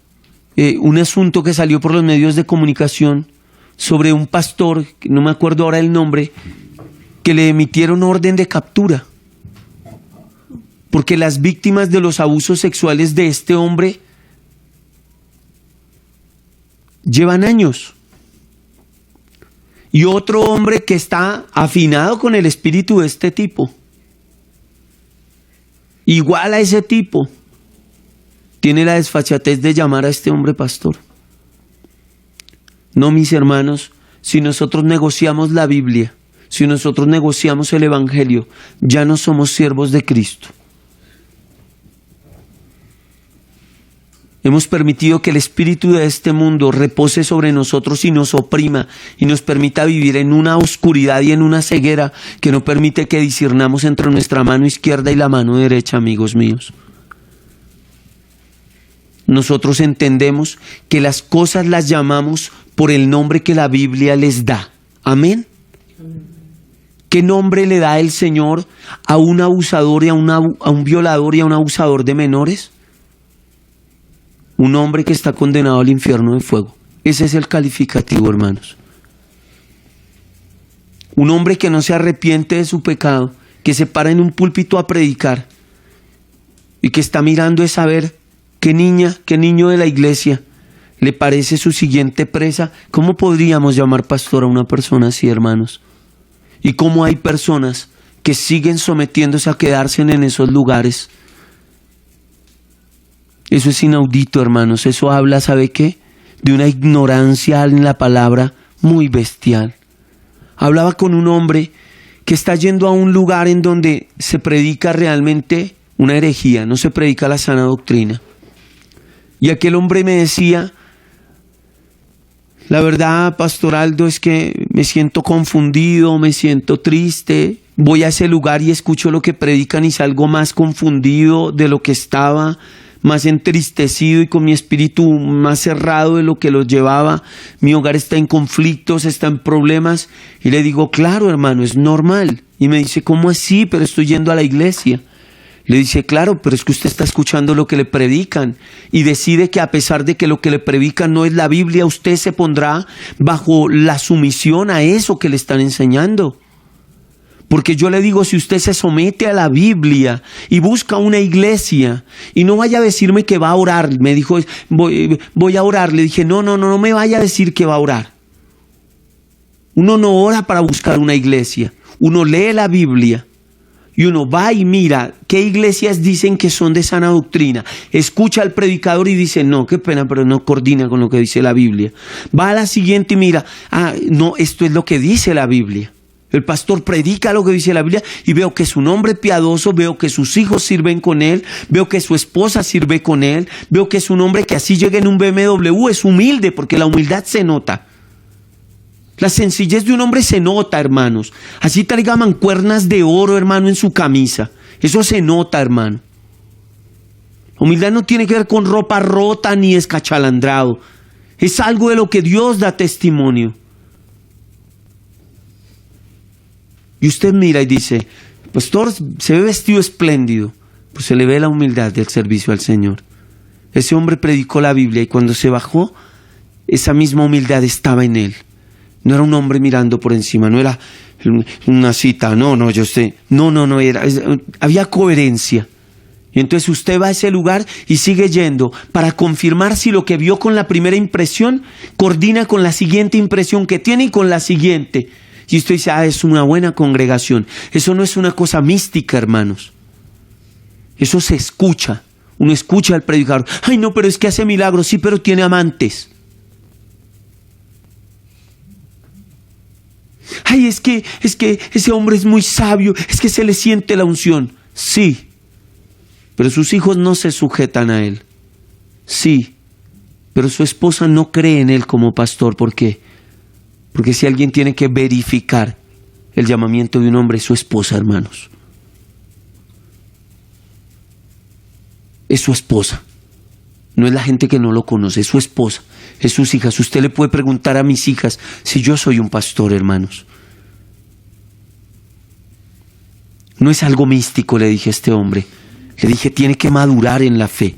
un asunto que salió por los medios de comunicación sobre un pastor, no me acuerdo ahora el nombre, que le emitieron orden de captura. Porque las víctimas de los abusos sexuales de este hombre llevan años. Y otro hombre que está afinado con el espíritu de este tipo, igual a ese tipo, tiene la desfachatez de llamar a este hombre pastor. No, mis hermanos, si nosotros negociamos la Biblia, si nosotros negociamos el Evangelio, ya no somos siervos de Cristo. Hemos permitido que el espíritu de este mundo repose sobre nosotros y nos oprima y nos permita vivir en una oscuridad y en una ceguera que no permite que discernamos entre nuestra mano izquierda y la mano derecha, amigos míos. Nosotros entendemos que las cosas las llamamos por el nombre que la Biblia les da. Amén. ¿Qué nombre le da el Señor a un abusador y a un violador y a un abusador de menores? Un hombre que está condenado al infierno de fuego. Ese es el calificativo, hermanos. Un hombre que no se arrepiente de su pecado, que se para en un púlpito a predicar y que está mirando es a ver qué niña, qué niño de la iglesia le parece su siguiente presa. ¿Cómo podríamos llamar pastor a una persona así, hermanos? Y cómo hay personas que siguen sometiéndose a quedarse en esos lugares. Eso es inaudito, hermanos. Eso habla, ¿sabe qué? De una ignorancia en la palabra muy bestial. Hablaba con un hombre que está yendo a un lugar en donde se predica realmente una herejía, no se predica la sana doctrina. Y aquel hombre me decía: la verdad, Pastor Aldo, es que me siento confundido, me siento triste. Voy a ese lugar y escucho lo que predican y salgo más confundido de lo que estaba, más entristecido y con mi espíritu más cerrado de lo que lo llevaba. Mi hogar está en conflictos, está en problemas. Y le digo: claro, hermano, es normal. Y me dice: ¿cómo así? Pero estoy yendo a la iglesia. Le dice: claro, pero es que usted está escuchando lo que le predican y decide que a pesar de que lo que le predican no es la Biblia, usted se pondrá bajo la sumisión a eso que le están enseñando. Porque yo le digo, si usted se somete a la Biblia y busca una iglesia, y no vaya a decirme que va a orar, me dijo, voy a orar. Le dije, no me vaya a decir que va a orar. Uno no ora para buscar una iglesia, uno lee la Biblia Y uno va y mira qué iglesias dicen que son de sana doctrina. Escucha al predicador y dice, no, qué pena, pero no coordina con lo que dice la Biblia. Va a la siguiente y mira, no, esto es lo que dice la Biblia. El pastor predica lo que dice la Biblia y veo que es un hombre piadoso, veo que sus hijos sirven con él, veo que su esposa sirve con él, veo que es un hombre que así llega en un BMW, es humilde, porque la humildad se nota. La sencillez de un hombre se nota, hermanos. Así traiga mancuernas de oro, hermano, en su camisa. Eso se nota, hermano. Humildad no tiene que ver con ropa rota ni escachalandrado. Es algo de lo que Dios da testimonio. Y usted mira y dice, pastor, se ve vestido espléndido. Pues se le ve la humildad del servicio al Señor. Ese hombre predicó la Biblia y cuando se bajó, esa misma humildad estaba en él. No era un hombre mirando por encima, no era una cita, yo sé. No, había coherencia. Y entonces usted va a ese lugar y sigue yendo para confirmar si lo que vio con la primera impresión coordina con la siguiente impresión que tiene y con la siguiente. Y usted dice, es una buena congregación. Eso no es una cosa mística, hermanos. Eso se escucha. Uno escucha al predicador. Ay, no, pero es que hace milagros. Sí, pero tiene amantes. Ay, es que ese hombre es muy sabio. Es que se le siente la unción. Sí. Pero sus hijos no se sujetan a él. Sí. Pero su esposa no cree en él como pastor. ¿Por qué? Porque si alguien tiene que verificar el llamamiento de un hombre, es su esposa, hermanos. Es su esposa. No es la gente que no lo conoce, es su esposa, es sus hijas. Usted le puede preguntar a mis hijas si yo soy un pastor, hermanos. No es algo místico, le dije a este hombre. Le dije, tiene que madurar en la fe.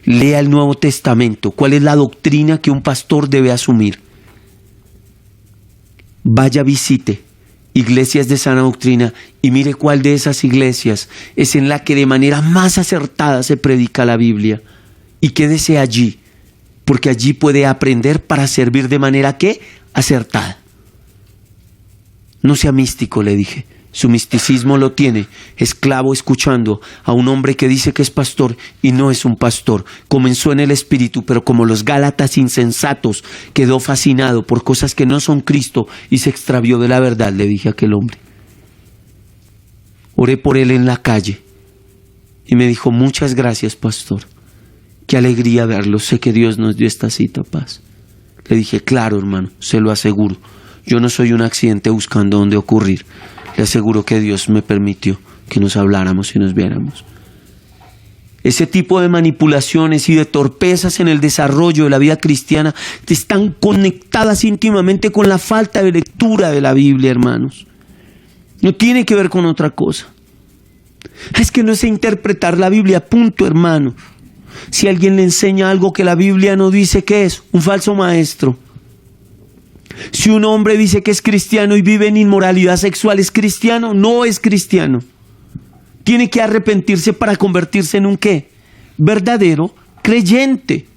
Lea el Nuevo Testamento. ¿Cuál es la doctrina que un pastor debe asumir? Vaya, visite iglesias de sana doctrina y mire cuál de esas iglesias es en la que de manera más acertada se predica la Biblia. Y quédese allí, porque allí puede aprender para servir de manera ¿qué? Acertada. No sea místico, le dije. Su misticismo lo tiene esclavo escuchando a un hombre que dice que es pastor y no es un pastor. Comenzó en el espíritu, pero como los gálatas insensatos, quedó fascinado por cosas que no son Cristo y se extravió de la verdad, le dije a aquel hombre. Oré por él en la calle y me dijo, muchas gracias, pastor. Qué alegría verlo, sé que Dios nos dio esta cita, paz. Le dije, claro, hermano, se lo aseguro. Yo no soy un accidente buscando dónde ocurrir. Le aseguro que Dios me permitió que nos habláramos y nos viéramos. Ese tipo de manipulaciones y de torpezas en el desarrollo de la vida cristiana están conectadas íntimamente con la falta de lectura de la Biblia, hermanos. No tiene que ver con otra cosa. Es que no sé interpretar la Biblia, punto, hermano. Si alguien le enseña algo que la Biblia no dice, ¿qué es? Un falso maestro. Si un hombre dice que es cristiano y vive en inmoralidad sexual, ¿es cristiano? No es cristiano. Tiene que arrepentirse para convertirse en un ¿qué? Verdadero creyente.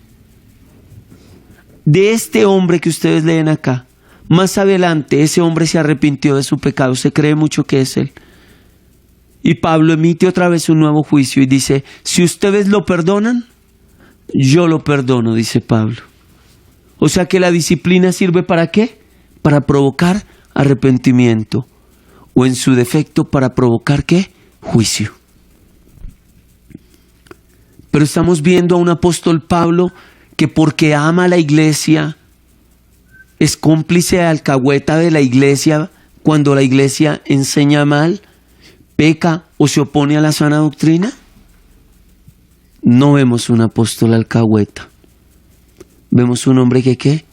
De este hombre que ustedes leen acá, más adelante ese hombre se arrepintió de su pecado, se cree mucho que es él. Y Pablo emite otra vez un nuevo juicio y dice, si ustedes lo perdonan, yo lo perdono, dice Pablo. O sea que la disciplina sirve ¿para qué? Para provocar arrepentimiento. O en su defecto para provocar ¿qué? Juicio. Pero estamos viendo a un apóstol Pablo que porque ama a la iglesia, es cómplice alcahueta de la iglesia cuando la iglesia enseña mal, peca o se opone a la sana doctrina. No vemos un apóstol alcahueta. Vemos un hombre que ¿qué?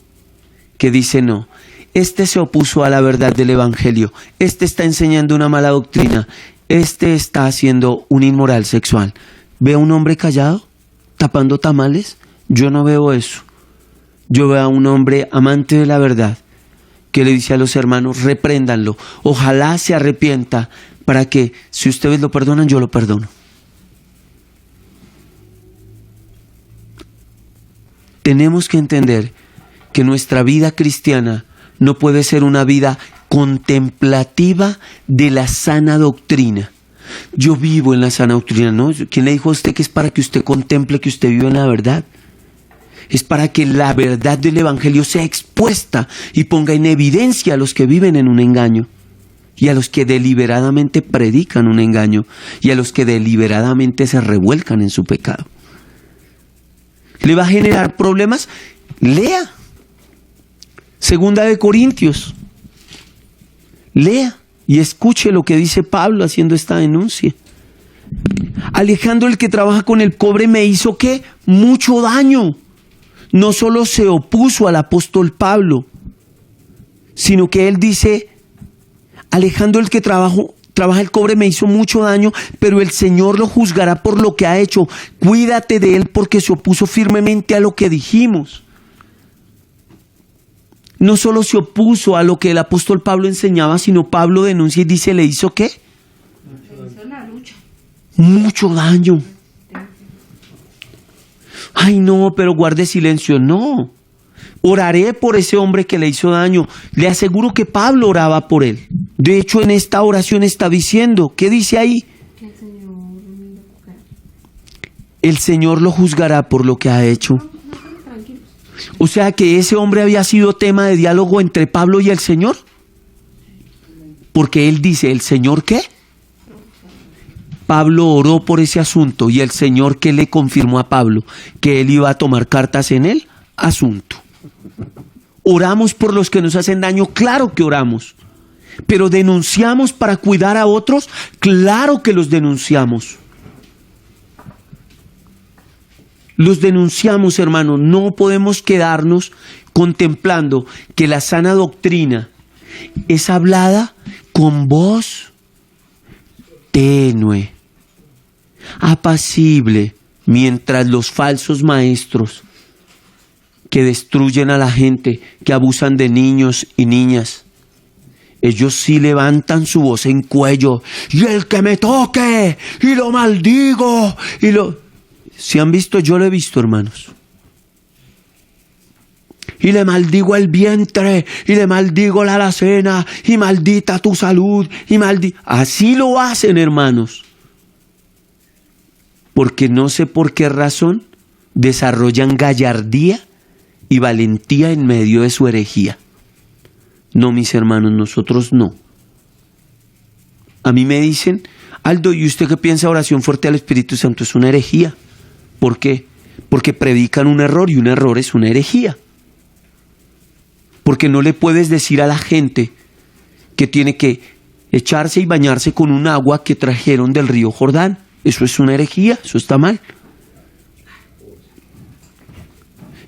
Que dice no. Este se opuso a la verdad del evangelio. Este está enseñando una mala doctrina. Este está haciendo un inmoral sexual. ¿Ve a un hombre callado? ¿Tapando tamales? Yo no veo eso. Yo veo a un hombre amante de la verdad que le dice a los hermanos, repréndanlo. Ojalá se arrepienta para que si ustedes lo perdonan, yo lo perdono. Tenemos que entender que nuestra vida cristiana no puede ser una vida contemplativa de la sana doctrina. Yo vivo en la sana doctrina. ¿No? ¿Quién le dijo a usted que es para que usted contemple que usted vive en la verdad? Es para que la verdad del Evangelio sea expuesta y ponga en evidencia a los que viven en un engaño, y a los que deliberadamente predican un engaño, y a los que deliberadamente se revuelcan en su pecado. ¿Le va a generar problemas? Lea. Segunda de Corintios. Lea y escuche lo que dice Pablo haciendo esta denuncia. Alejandro, el que trabaja con el cobre, me hizo ¿qué? Mucho daño. No solo se opuso al apóstol Pablo, sino que él dice: Alejandro, el que trabaja el cobre, me hizo mucho daño, pero el Señor lo juzgará por lo que ha hecho. Cuídate de él porque se opuso firmemente a lo que dijimos. No solo se opuso a lo que el apóstol Pablo enseñaba, sino Pablo denuncia y dice: ¿le hizo qué? Le hizo la lucha. Mucho daño. Ay, no, pero guarde silencio. No. Oraré por ese hombre que le hizo daño. Le aseguro que Pablo oraba por él. De hecho, en esta oración está diciendo, ¿qué dice ahí? Que el Señor lo juzgará. El Señor lo juzgará por lo que ha hecho. Tranquilos. O sea que ese hombre había sido tema de diálogo entre Pablo y el Señor. Porque él dice, ¿el Señor qué? Pablo oró por ese asunto y el Señor que le confirmó a Pablo que él iba a tomar cartas en el asunto. Oramos por los que nos hacen daño, claro que oramos. Pero denunciamos para cuidar a otros, claro que los denunciamos. Los denunciamos, hermano. No podemos quedarnos contemplando que la sana doctrina es hablada con voz tenue, apacible, mientras los falsos maestros que destruyen a la gente, que abusan de niños y niñas, ellos sí levantan su voz en cuello: y el que me toque, y lo maldigo, y lo... ¿Sí han visto? Yo lo he visto, hermanos. Y le maldigo el vientre, y le maldigo la alacena, y maldita tu salud, y así lo hacen, hermanos. Porque no sé por qué razón desarrollan gallardía y valentía en medio de su herejía. No, mis hermanos, nosotros no. A mí me dicen: Aldo, ¿y usted qué piensa? Oración fuerte al Espíritu Santo es una herejía. ¿Por qué? Porque predican un error, y un error es una herejía. Porque no le puedes decir a la gente que tiene que echarse y bañarse con un agua que trajeron del río Jordán. Eso es una herejía, eso está mal.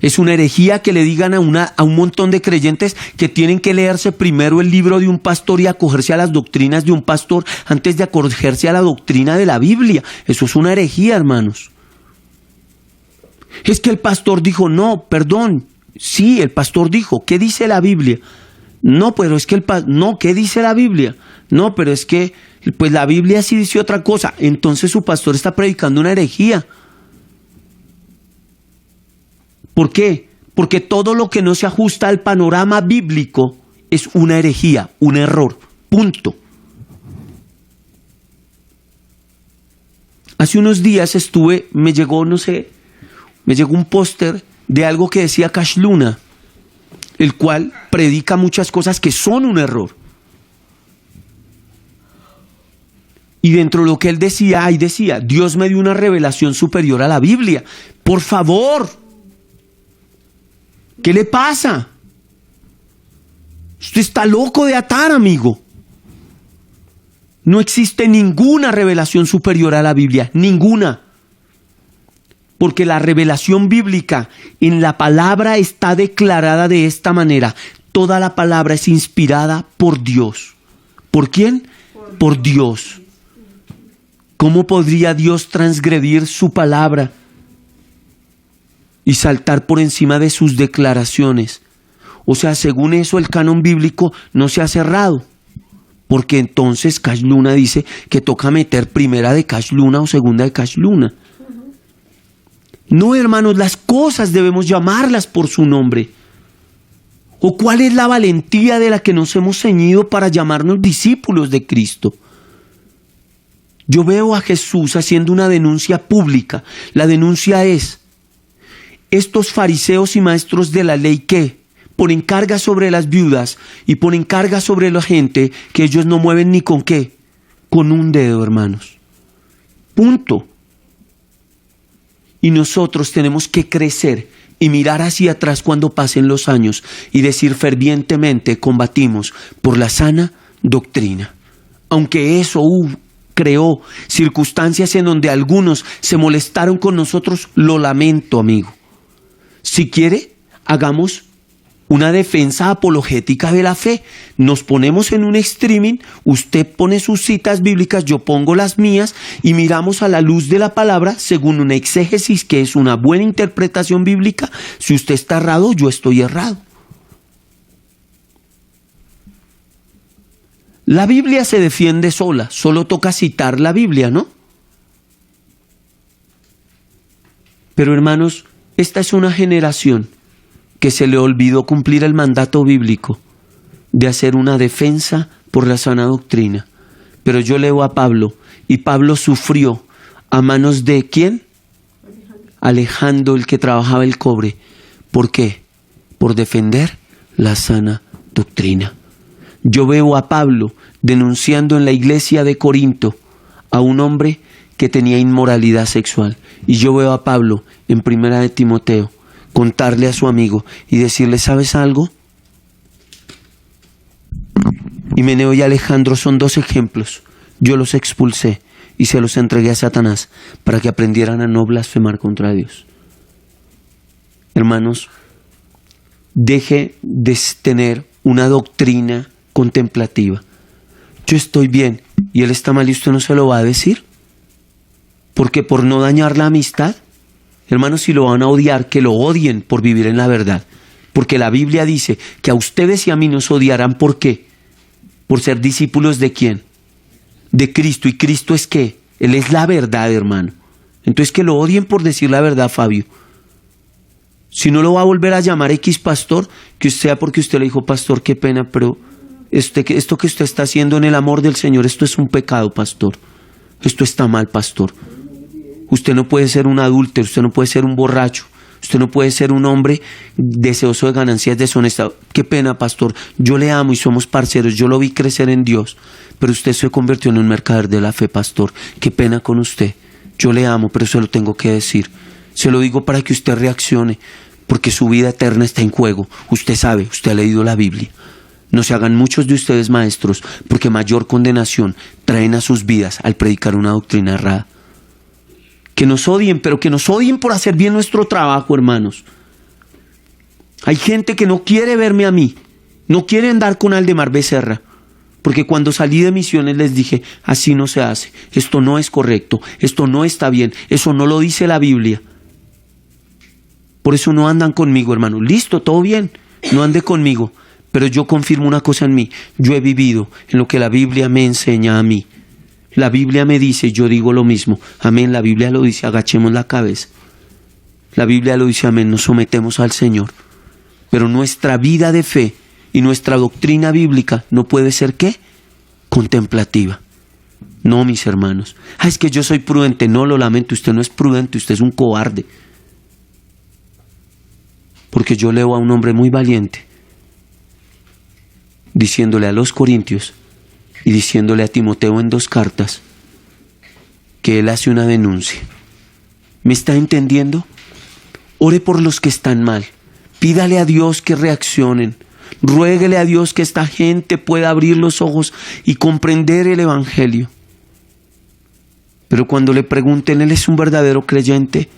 Es una herejía que le digan a un montón de creyentes que tienen que leerse primero el libro de un pastor y acogerse a las doctrinas de un pastor antes de acogerse a la doctrina de la Biblia. Eso es una herejía, hermanos. Es que el pastor dijo, no, perdón. Sí, el pastor dijo, ¿qué dice la Biblia? No, pero es que no, ¿qué dice la Biblia? No, pero es que pues la Biblia sí dice otra cosa. Entonces su pastor está predicando una herejía. ¿Por qué? Porque todo lo que no se ajusta al panorama bíblico es una herejía, un error. Punto. Hace unos días me llegó un póster de algo que decía Cash Luna, el cual predica muchas cosas que son un error. Y dentro de lo que él decía, ahí decía, Dios me dio una revelación superior a la Biblia. Por favor, ¿qué le pasa? Usted está loco de atar, amigo. No existe ninguna revelación superior a la Biblia, ninguna. Porque la revelación bíblica en la palabra está declarada de esta manera. Toda la palabra es inspirada por Dios. ¿Por quién? Por Dios. ¿Cómo podría Dios transgredir su palabra y saltar por encima de sus declaraciones? O sea, según eso, el canon bíblico no se ha cerrado. Porque entonces Cash Luna dice que toca meter primera de Cash Luna o segunda de Cash Luna. No, hermanos, las cosas debemos llamarlas por su nombre. ¿O cuál es la valentía de la que nos hemos ceñido para llamarnos discípulos de Cristo? Yo veo a Jesús haciendo una denuncia pública. La denuncia es: estos fariseos y maestros de la ley, ¿qué? Ponen carga sobre las viudas y ponen carga sobre la gente que ellos no mueven ni con qué. Con un dedo, hermanos. Punto. Y nosotros tenemos que crecer y mirar hacia atrás cuando pasen los años y decir fervientemente: combatimos por la sana doctrina. Aunque eso creó circunstancias en donde algunos se molestaron con nosotros, lo lamento, amigo. Si quiere, hagamos una defensa apologética de la fe. Nos ponemos en un streaming, usted pone sus citas bíblicas, yo pongo las mías y miramos a la luz de la palabra según una exégesis que es una buena interpretación bíblica. Si usted está errado, yo estoy errado. La Biblia se defiende sola, solo toca citar la Biblia, ¿no? Pero hermanos, esta es una generación que se le olvidó cumplir el mandato bíblico de hacer una defensa por la sana doctrina. Pero yo leo a Pablo, y Pablo sufrió a manos de ¿quién? Alejandro, el que trabajaba el cobre. ¿Por qué? Por defender la sana doctrina. Yo veo a Pablo denunciando en la iglesia de Corinto a un hombre que tenía inmoralidad sexual. Y yo veo a Pablo en 1 de Timoteo contarle a su amigo y decirle: ¿sabes algo? Himeneo y Alejandro son dos ejemplos. Yo los expulsé y se los entregué a Satanás para que aprendieran a no blasfemar contra Dios. Hermanos, deje de tener una doctrina contemplativa. Yo estoy bien y él está mal y usted no se lo va a decir. Porque por no dañar la amistad, hermanos, si lo van a odiar, que lo odien por vivir en la verdad. Porque la Biblia dice que a ustedes y a mí nos odiarán. ¿Por qué? Por ser discípulos ¿de quién? De Cristo. ¿Y Cristo es qué? Él es la verdad, hermano. Entonces que lo odien por decir la verdad, Fabio. Si no lo va a volver a llamar X pastor, que sea porque usted le dijo: pastor, qué pena, pero esto que usted está haciendo en el amor del Señor, esto es un pecado, pastor. Esto está mal, pastor. Usted no puede ser un adúltero, usted no puede ser un borracho, usted no puede ser un hombre deseoso de ganancias deshonestas. Qué pena, pastor. Yo le amo y somos parceros, yo lo vi crecer en Dios, pero usted se convirtió en un mercader de la fe, pastor. Qué pena con usted. Yo le amo, pero se lo tengo que decir. Se lo digo para que usted reaccione, porque su vida eterna está en juego. Usted sabe, usted ha leído la Biblia. No se hagan muchos de ustedes maestros, porque mayor condenación traen a sus vidas al predicar una doctrina errada. Que nos odien, pero que nos odien por hacer bien nuestro trabajo, hermanos. Hay gente que no quiere verme a mí, no quiere andar con Aldemar Becerra, porque cuando salí de misiones les dije: así no se hace, esto no es correcto, esto no está bien, eso no lo dice la Biblia. Por eso no andan conmigo, hermano. Listo, todo bien, no ande conmigo, pero yo confirmo una cosa en mí: yo he vivido en lo que la Biblia me enseña a mí. La Biblia me dice, yo digo lo mismo. Amén, la Biblia lo dice, agachemos la cabeza. La Biblia lo dice, amén, nos sometemos al Señor. Pero nuestra vida de fe y nuestra doctrina bíblica no puede ser, ¿qué? Contemplativa. No, mis hermanos. Es que yo soy prudente. No, lo lamento, usted no es prudente, usted es un cobarde. Porque yo leo a un hombre muy valiente diciéndole a los corintios y diciéndole a Timoteo en 2 cartas que él hace una denuncia. ¿Me está entendiendo? Ore por los que están mal. Pídale a Dios que reaccionen. Ruéguele a Dios que esta gente pueda abrir los ojos y comprender el Evangelio. Pero cuando le pregunten, él es un verdadero creyente.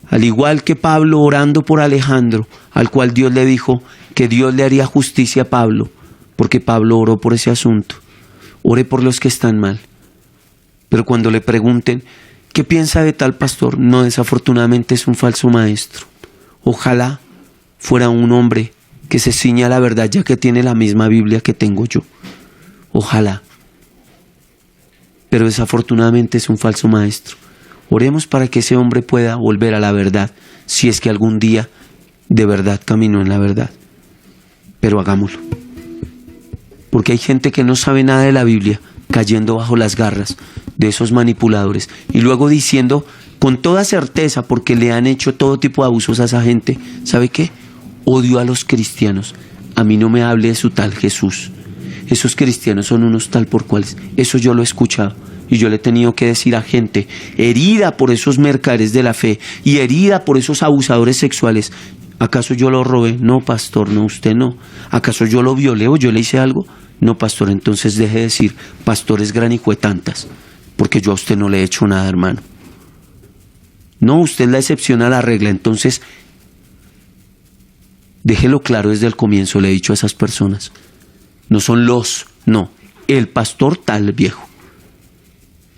Al igual que Pablo orando por Alejandro, al cual Dios le dijo que Dios le haría justicia a Pablo, porque Pablo oró por ese asunto. Ore por los que están mal. Pero cuando le pregunten, ¿qué piensa de tal pastor? No, desafortunadamente es un falso maestro. Ojalá fuera un hombre que se ciña a la verdad, ya que tiene la misma Biblia que tengo yo. Ojalá. Pero desafortunadamente es un falso maestro. Oremos para que ese hombre pueda volver a la verdad, si es que algún día de verdad caminó en la verdad. Pero hagámoslo. Porque hay gente que no sabe nada de la Biblia cayendo bajo las garras de esos manipuladores. Y luego diciendo con toda certeza, porque le han hecho todo tipo de abusos a esa gente, ¿sabe qué? Odio a los cristianos. A mí no me hable de su tal Jesús. Esos cristianos son unos tal por cuales. Eso yo lo he escuchado. Y yo le he tenido que decir a gente herida por esos mercaderes de la fe y herida por esos abusadores sexuales: ¿acaso yo lo robé? No, pastor, no, usted no. ¿Acaso yo lo violé o yo le hice algo? No, pastor, entonces deje de decir pastores gran hijo de tantas, porque yo a usted no le he hecho nada, hermano. No, usted es la excepción a la regla. Entonces, déjelo claro desde el comienzo, le he dicho a esas personas. No son no, el pastor tal viejo.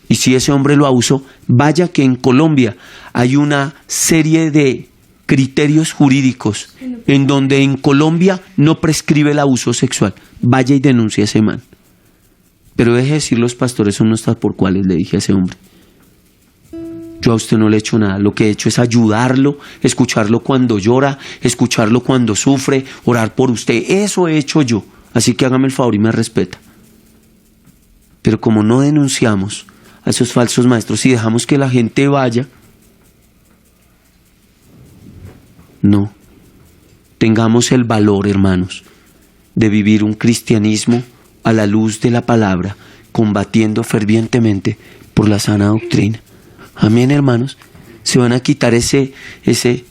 Y si ese hombre lo abusó, vaya que en Colombia hay una serie de criterios jurídicos en donde en Colombia no prescribe el abuso sexual. Vaya y denuncie a ese man. Pero deje de decir los pastores son unos tal por cuales, le dije a ese hombre. Yo a usted no le he hecho nada. Lo que he hecho es ayudarlo, escucharlo cuando llora, escucharlo cuando sufre, orar por usted. Eso he hecho yo. Así que hágame el favor y me respeta. Pero como no denunciamos a esos falsos maestros y dejamos que la gente vaya, no. Tengamos el valor, hermanos, de vivir un cristianismo a la luz de la palabra, combatiendo fervientemente por la sana doctrina. Amén, hermanos. Se van a quitar ese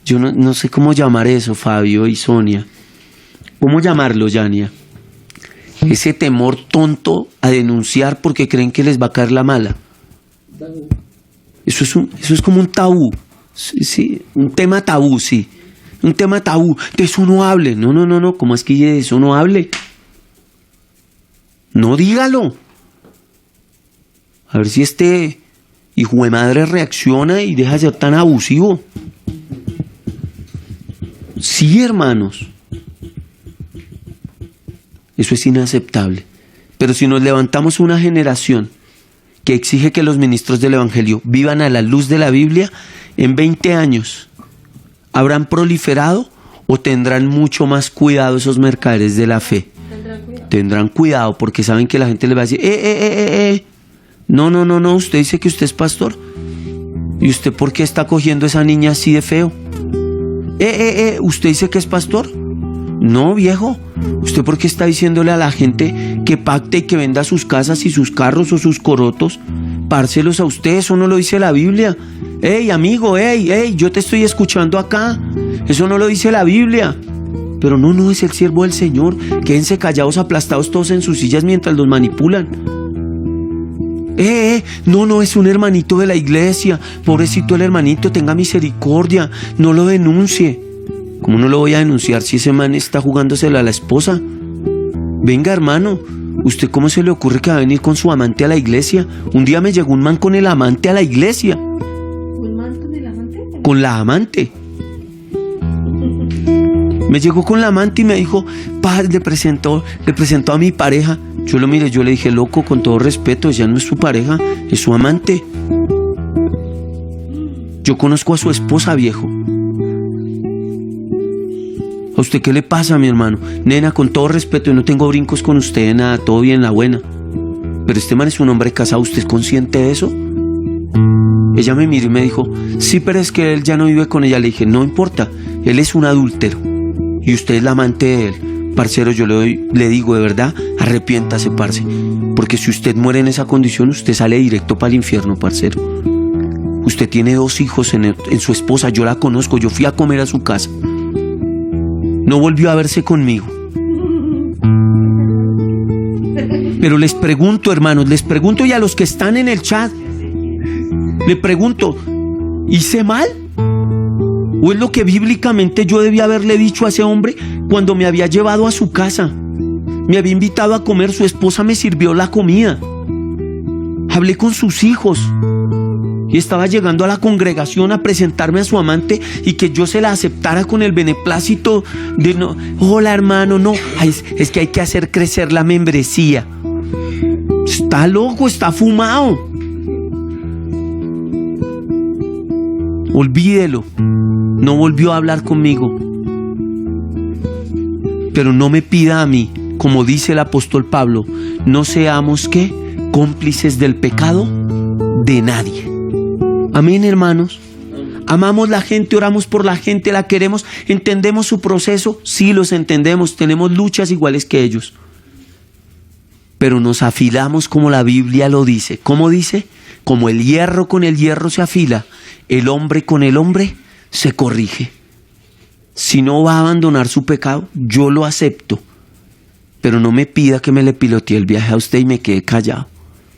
yo no sé cómo llamar eso, Fabio y Sonia. ¿Cómo llamarlo, Yania? Ese temor tonto a denunciar porque creen que les va a caer la mala. Eso es como un tabú. Sí, un tema tabú, sí. Un tema tabú. De eso no hable. No. ¿Cómo es que de eso no hable? No, dígalo. A ver si este hijo de madre reacciona y deja de ser tan abusivo. Sí, hermanos. Eso es inaceptable. Pero si nos levantamos una generación que exige que los ministros del Evangelio vivan a la luz de la Biblia, en 20 años ¿habrán proliferado o tendrán mucho más cuidado esos mercaderes de la fe? Tendrán cuidado porque saben que la gente les va a decir, no, usted dice que usted es pastor. ¿Y usted por qué está cogiendo a esa niña así de feo? ¿Usted dice que es pastor? No, viejo. ¿Usted por qué está diciéndole a la gente que pacte y que venda sus casas y sus carros o sus corotos? Párselos a usted, eso no lo dice la Biblia. Amigo, yo te estoy escuchando acá. Eso no lo dice la Biblia. Pero no, es el siervo del Señor. Quédense callados, aplastados todos en sus sillas mientras los manipulan. No, es un hermanito de la iglesia. Pobrecito el hermanito, tenga misericordia. No lo denuncie. ¿Cómo no lo voy a denunciar si ese man está jugándosela a la esposa? Venga, hermano, ¿usted cómo se le ocurre que va a venir con su amante a la iglesia? Un día me llegó un man con el amante a la iglesia. ¿Un man con el amante? Con la amante. Me llegó con la amante y me dijo, padre, le presentó a mi pareja. Yo lo miré, yo le dije, loco, con todo respeto, ella no es su pareja, es su amante. Yo conozco a su esposa, viejo. ¿A usted qué le pasa, mi hermano? Nena, con todo respeto, yo no tengo brincos con usted, nada, todo bien, la buena. Pero este man es un hombre casado, ¿usted es consciente de eso? Ella me miró y me dijo, sí, pero es que él ya no vive con ella. Le dije, no importa, él es un adúltero y usted es la amante de él. Parcero, yo le digo de verdad, arrepiéntase, parce, porque si usted muere en esa condición, usted sale directo para el infierno, parcero. Usted tiene 2 hijos en su esposa, yo la conozco, yo fui a comer a su casa. No volvió a verse conmigo. Pero les pregunto, hermanos, y a los que están en el chat, le pregunto, ¿hice mal? ¿O es lo que bíblicamente yo debía haberle dicho a ese hombre cuando me había llevado a su casa? Me había invitado a comer, su esposa me sirvió la comida. Hablé con sus hijos. Y estaba llegando a la congregación a presentarme a su amante y que yo se la aceptara con el beneplácito de no. Hola, hermano, no. Es que hay que hacer crecer la membresía. Está loco, está fumado. Olvídelo. No volvió a hablar conmigo. Pero no me pida a mí, como dice el apóstol Pablo, no seamos ¿qué? Cómplices del pecado. de nadie. Amén, hermanos. Amamos la gente, oramos por la gente, la queremos, entendemos su proceso, sí los entendemos, tenemos luchas iguales que ellos. Pero nos afilamos como la Biblia lo dice. ¿Cómo dice? Como el hierro con el hierro se afila, el hombre con el hombre se corrige. Si no va a abandonar su pecado, yo lo acepto. Pero no me pida que me le pilotee el viaje a usted y me quede callado.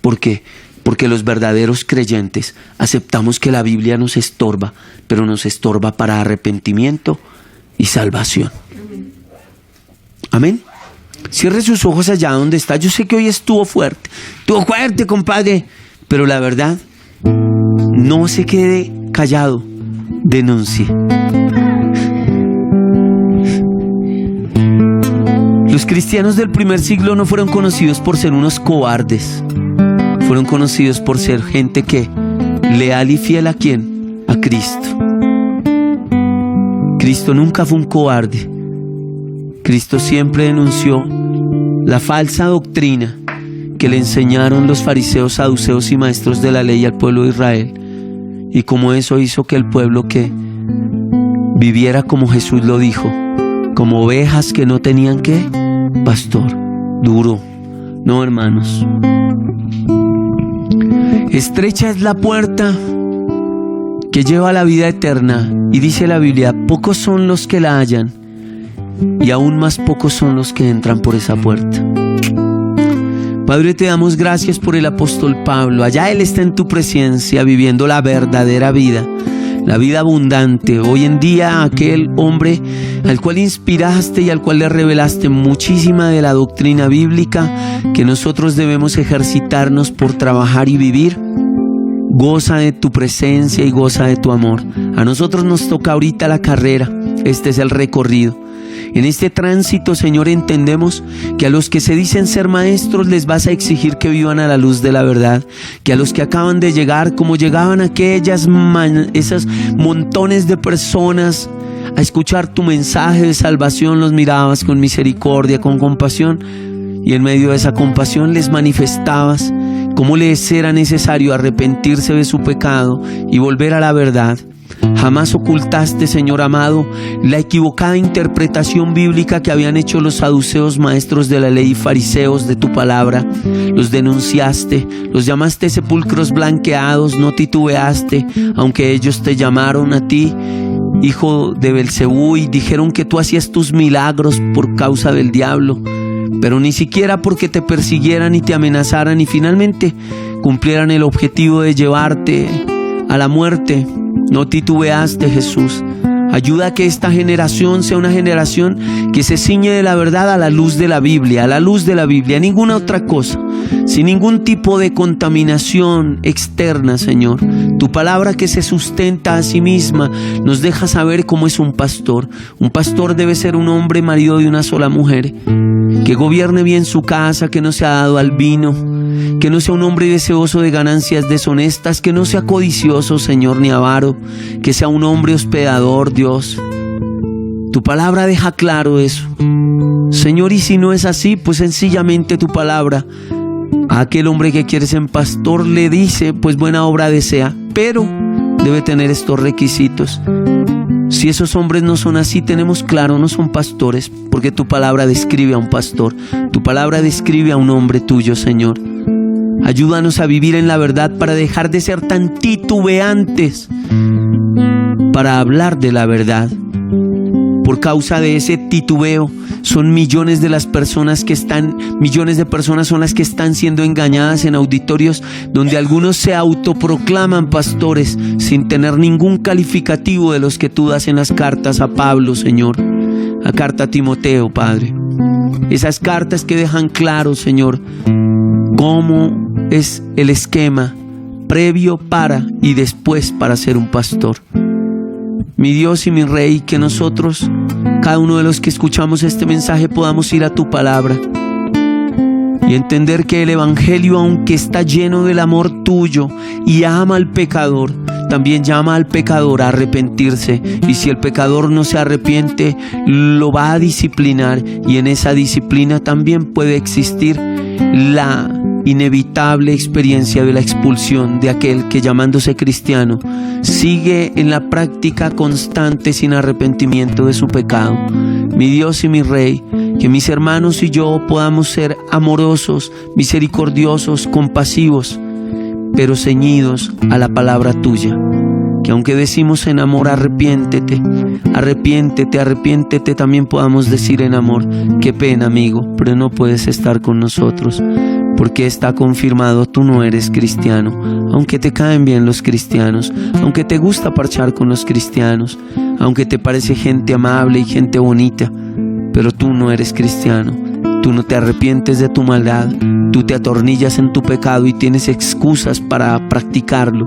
¿Por qué? Porque los verdaderos creyentes aceptamos que la Biblia nos estorba, pero nos estorba para arrepentimiento y salvación. Amén. Cierre sus ojos allá donde está. Yo sé que hoy estuvo fuerte, compadre, pero la verdad, no se quede callado, denuncie. Los cristianos del primer siglo no fueron conocidos por ser unos cobardes. Fueron conocidos por ser gente que, leal y fiel ¿a quién? A Cristo. Cristo nunca fue un cobarde. Cristo siempre denunció la falsa doctrina que le enseñaron los fariseos, saduceos y maestros de la ley al pueblo de Israel. Y como eso hizo que el pueblo que viviera como Jesús lo dijo, como ovejas que no tenían ¿qué? Pastor. Duro. No, hermanos. Estrecha es la puerta que lleva a la vida eterna, y dice la Biblia, pocos son los que la hallan, y aún más pocos son los que entran por esa puerta. Padre, te damos gracias por el apóstol Pablo. Allá él está en tu presencia viviendo la verdadera vida, la vida abundante. Hoy en día aquel hombre al cual inspiraste y al cual le revelaste muchísima de la doctrina bíblica que nosotros debemos ejercitarnos por trabajar y vivir, goza de tu presencia y goza de tu amor. A nosotros nos toca ahorita la carrera, este es el recorrido. En este tránsito, Señor, entendemos que a los que se dicen ser maestros les vas a exigir que vivan a la luz de la verdad, que a los que acaban de llegar, como llegaban esas montones de personas a escuchar tu mensaje de salvación, los mirabas con misericordia, con compasión, y en medio de esa compasión les manifestabas cómo les era necesario arrepentirse de su pecado y volver a la verdad. Jamás ocultaste, Señor amado, la equivocada interpretación bíblica que habían hecho los saduceos, maestros de la ley y fariseos de tu palabra. Los denunciaste, los llamaste sepulcros blanqueados, no titubeaste, aunque ellos te llamaron a ti hijo de Belcebú y dijeron que tú hacías tus milagros por causa del diablo, pero ni siquiera porque te persiguieran y te amenazaran y finalmente cumplieran el objetivo de llevarte a la muerte. No titubeaste, Jesús. Ayuda a que esta generación sea una generación que se ciñe de la verdad a la luz de la Biblia, ninguna otra cosa, sin ningún tipo de contaminación externa, Señor. Tu palabra que se sustenta a sí misma nos deja saber cómo es un pastor. Un pastor debe ser un hombre marido de una sola mujer, que gobierne bien su casa, que no sea dado al vino, que no sea un hombre deseoso de ganancias deshonestas, que no sea codicioso, Señor, ni avaro, que sea un hombre hospedador, Dios. Tu palabra deja claro eso, Señor, y si no es así, pues sencillamente tu palabra a aquel hombre que quiere ser pastor le dice, pues buena obra desea, pero debe tener estos requisitos. Si esos hombres no son así, tenemos claro, no son pastores, porque tu palabra describe a un pastor, tu palabra describe a un hombre tuyo, Señor. Ayúdanos a vivir en la verdad para dejar de ser tan titubeantes, para hablar de la verdad. Por causa de ese titubeo, son millones de personas son las que están siendo engañadas en auditorios donde algunos se autoproclaman pastores sin tener ningún calificativo de los que tú das en las cartas a Pablo, Señor, la carta a Timoteo, Padre. Esas cartas que dejan claro, Señor, cómo es el esquema previo para y después para ser un pastor. Mi Dios y mi Rey, que nosotros, cada uno de los que escuchamos este mensaje, podamos ir a tu palabra y entender que el Evangelio, aunque está lleno del amor tuyo y ama al pecador, también llama al pecador a arrepentirse, y si el pecador no se arrepiente, lo va a disciplinar, y en esa disciplina también puede existir la inevitable experiencia de la expulsión de aquel que, llamándose cristiano, sigue en la práctica constante sin arrepentimiento de su pecado. Mi Dios y mi Rey, que mis hermanos y yo podamos ser amorosos, misericordiosos, compasivos, pero ceñidos a la palabra tuya. Que aunque decimos en amor, arrepiéntete, arrepiéntete, arrepiéntete, también podamos decir en amor, qué pena, amigo, pero no puedes estar con nosotros, porque está confirmado, tú no eres cristiano. Aunque te caen bien los cristianos, aunque te gusta parchar con los cristianos, aunque te parece gente amable y gente bonita, pero tú no eres cristiano. Tú no te arrepientes de tu maldad, tú te atornillas en tu pecado y tienes excusas para practicarlo.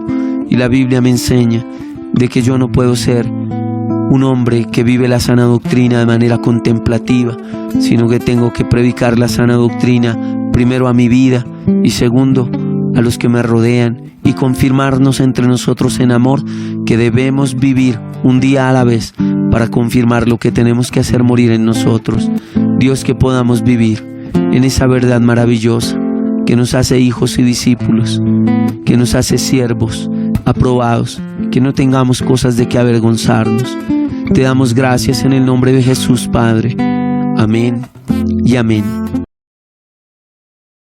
Y la Biblia me enseña de que yo no puedo ser un hombre que vive la sana doctrina de manera contemplativa, sino que tengo que predicar la sana doctrina primero a mi vida y segundo a los que me rodean, y confirmarnos entre nosotros en amor que debemos vivir un día a la vez para confirmar lo que tenemos que hacer morir en nosotros. Dios, que podamos vivir en esa verdad maravillosa que nos hace hijos y discípulos, que nos hace siervos aprobados, que no tengamos cosas de que avergonzarnos. Te damos gracias en el nombre de Jesús, Padre. Amén y amén.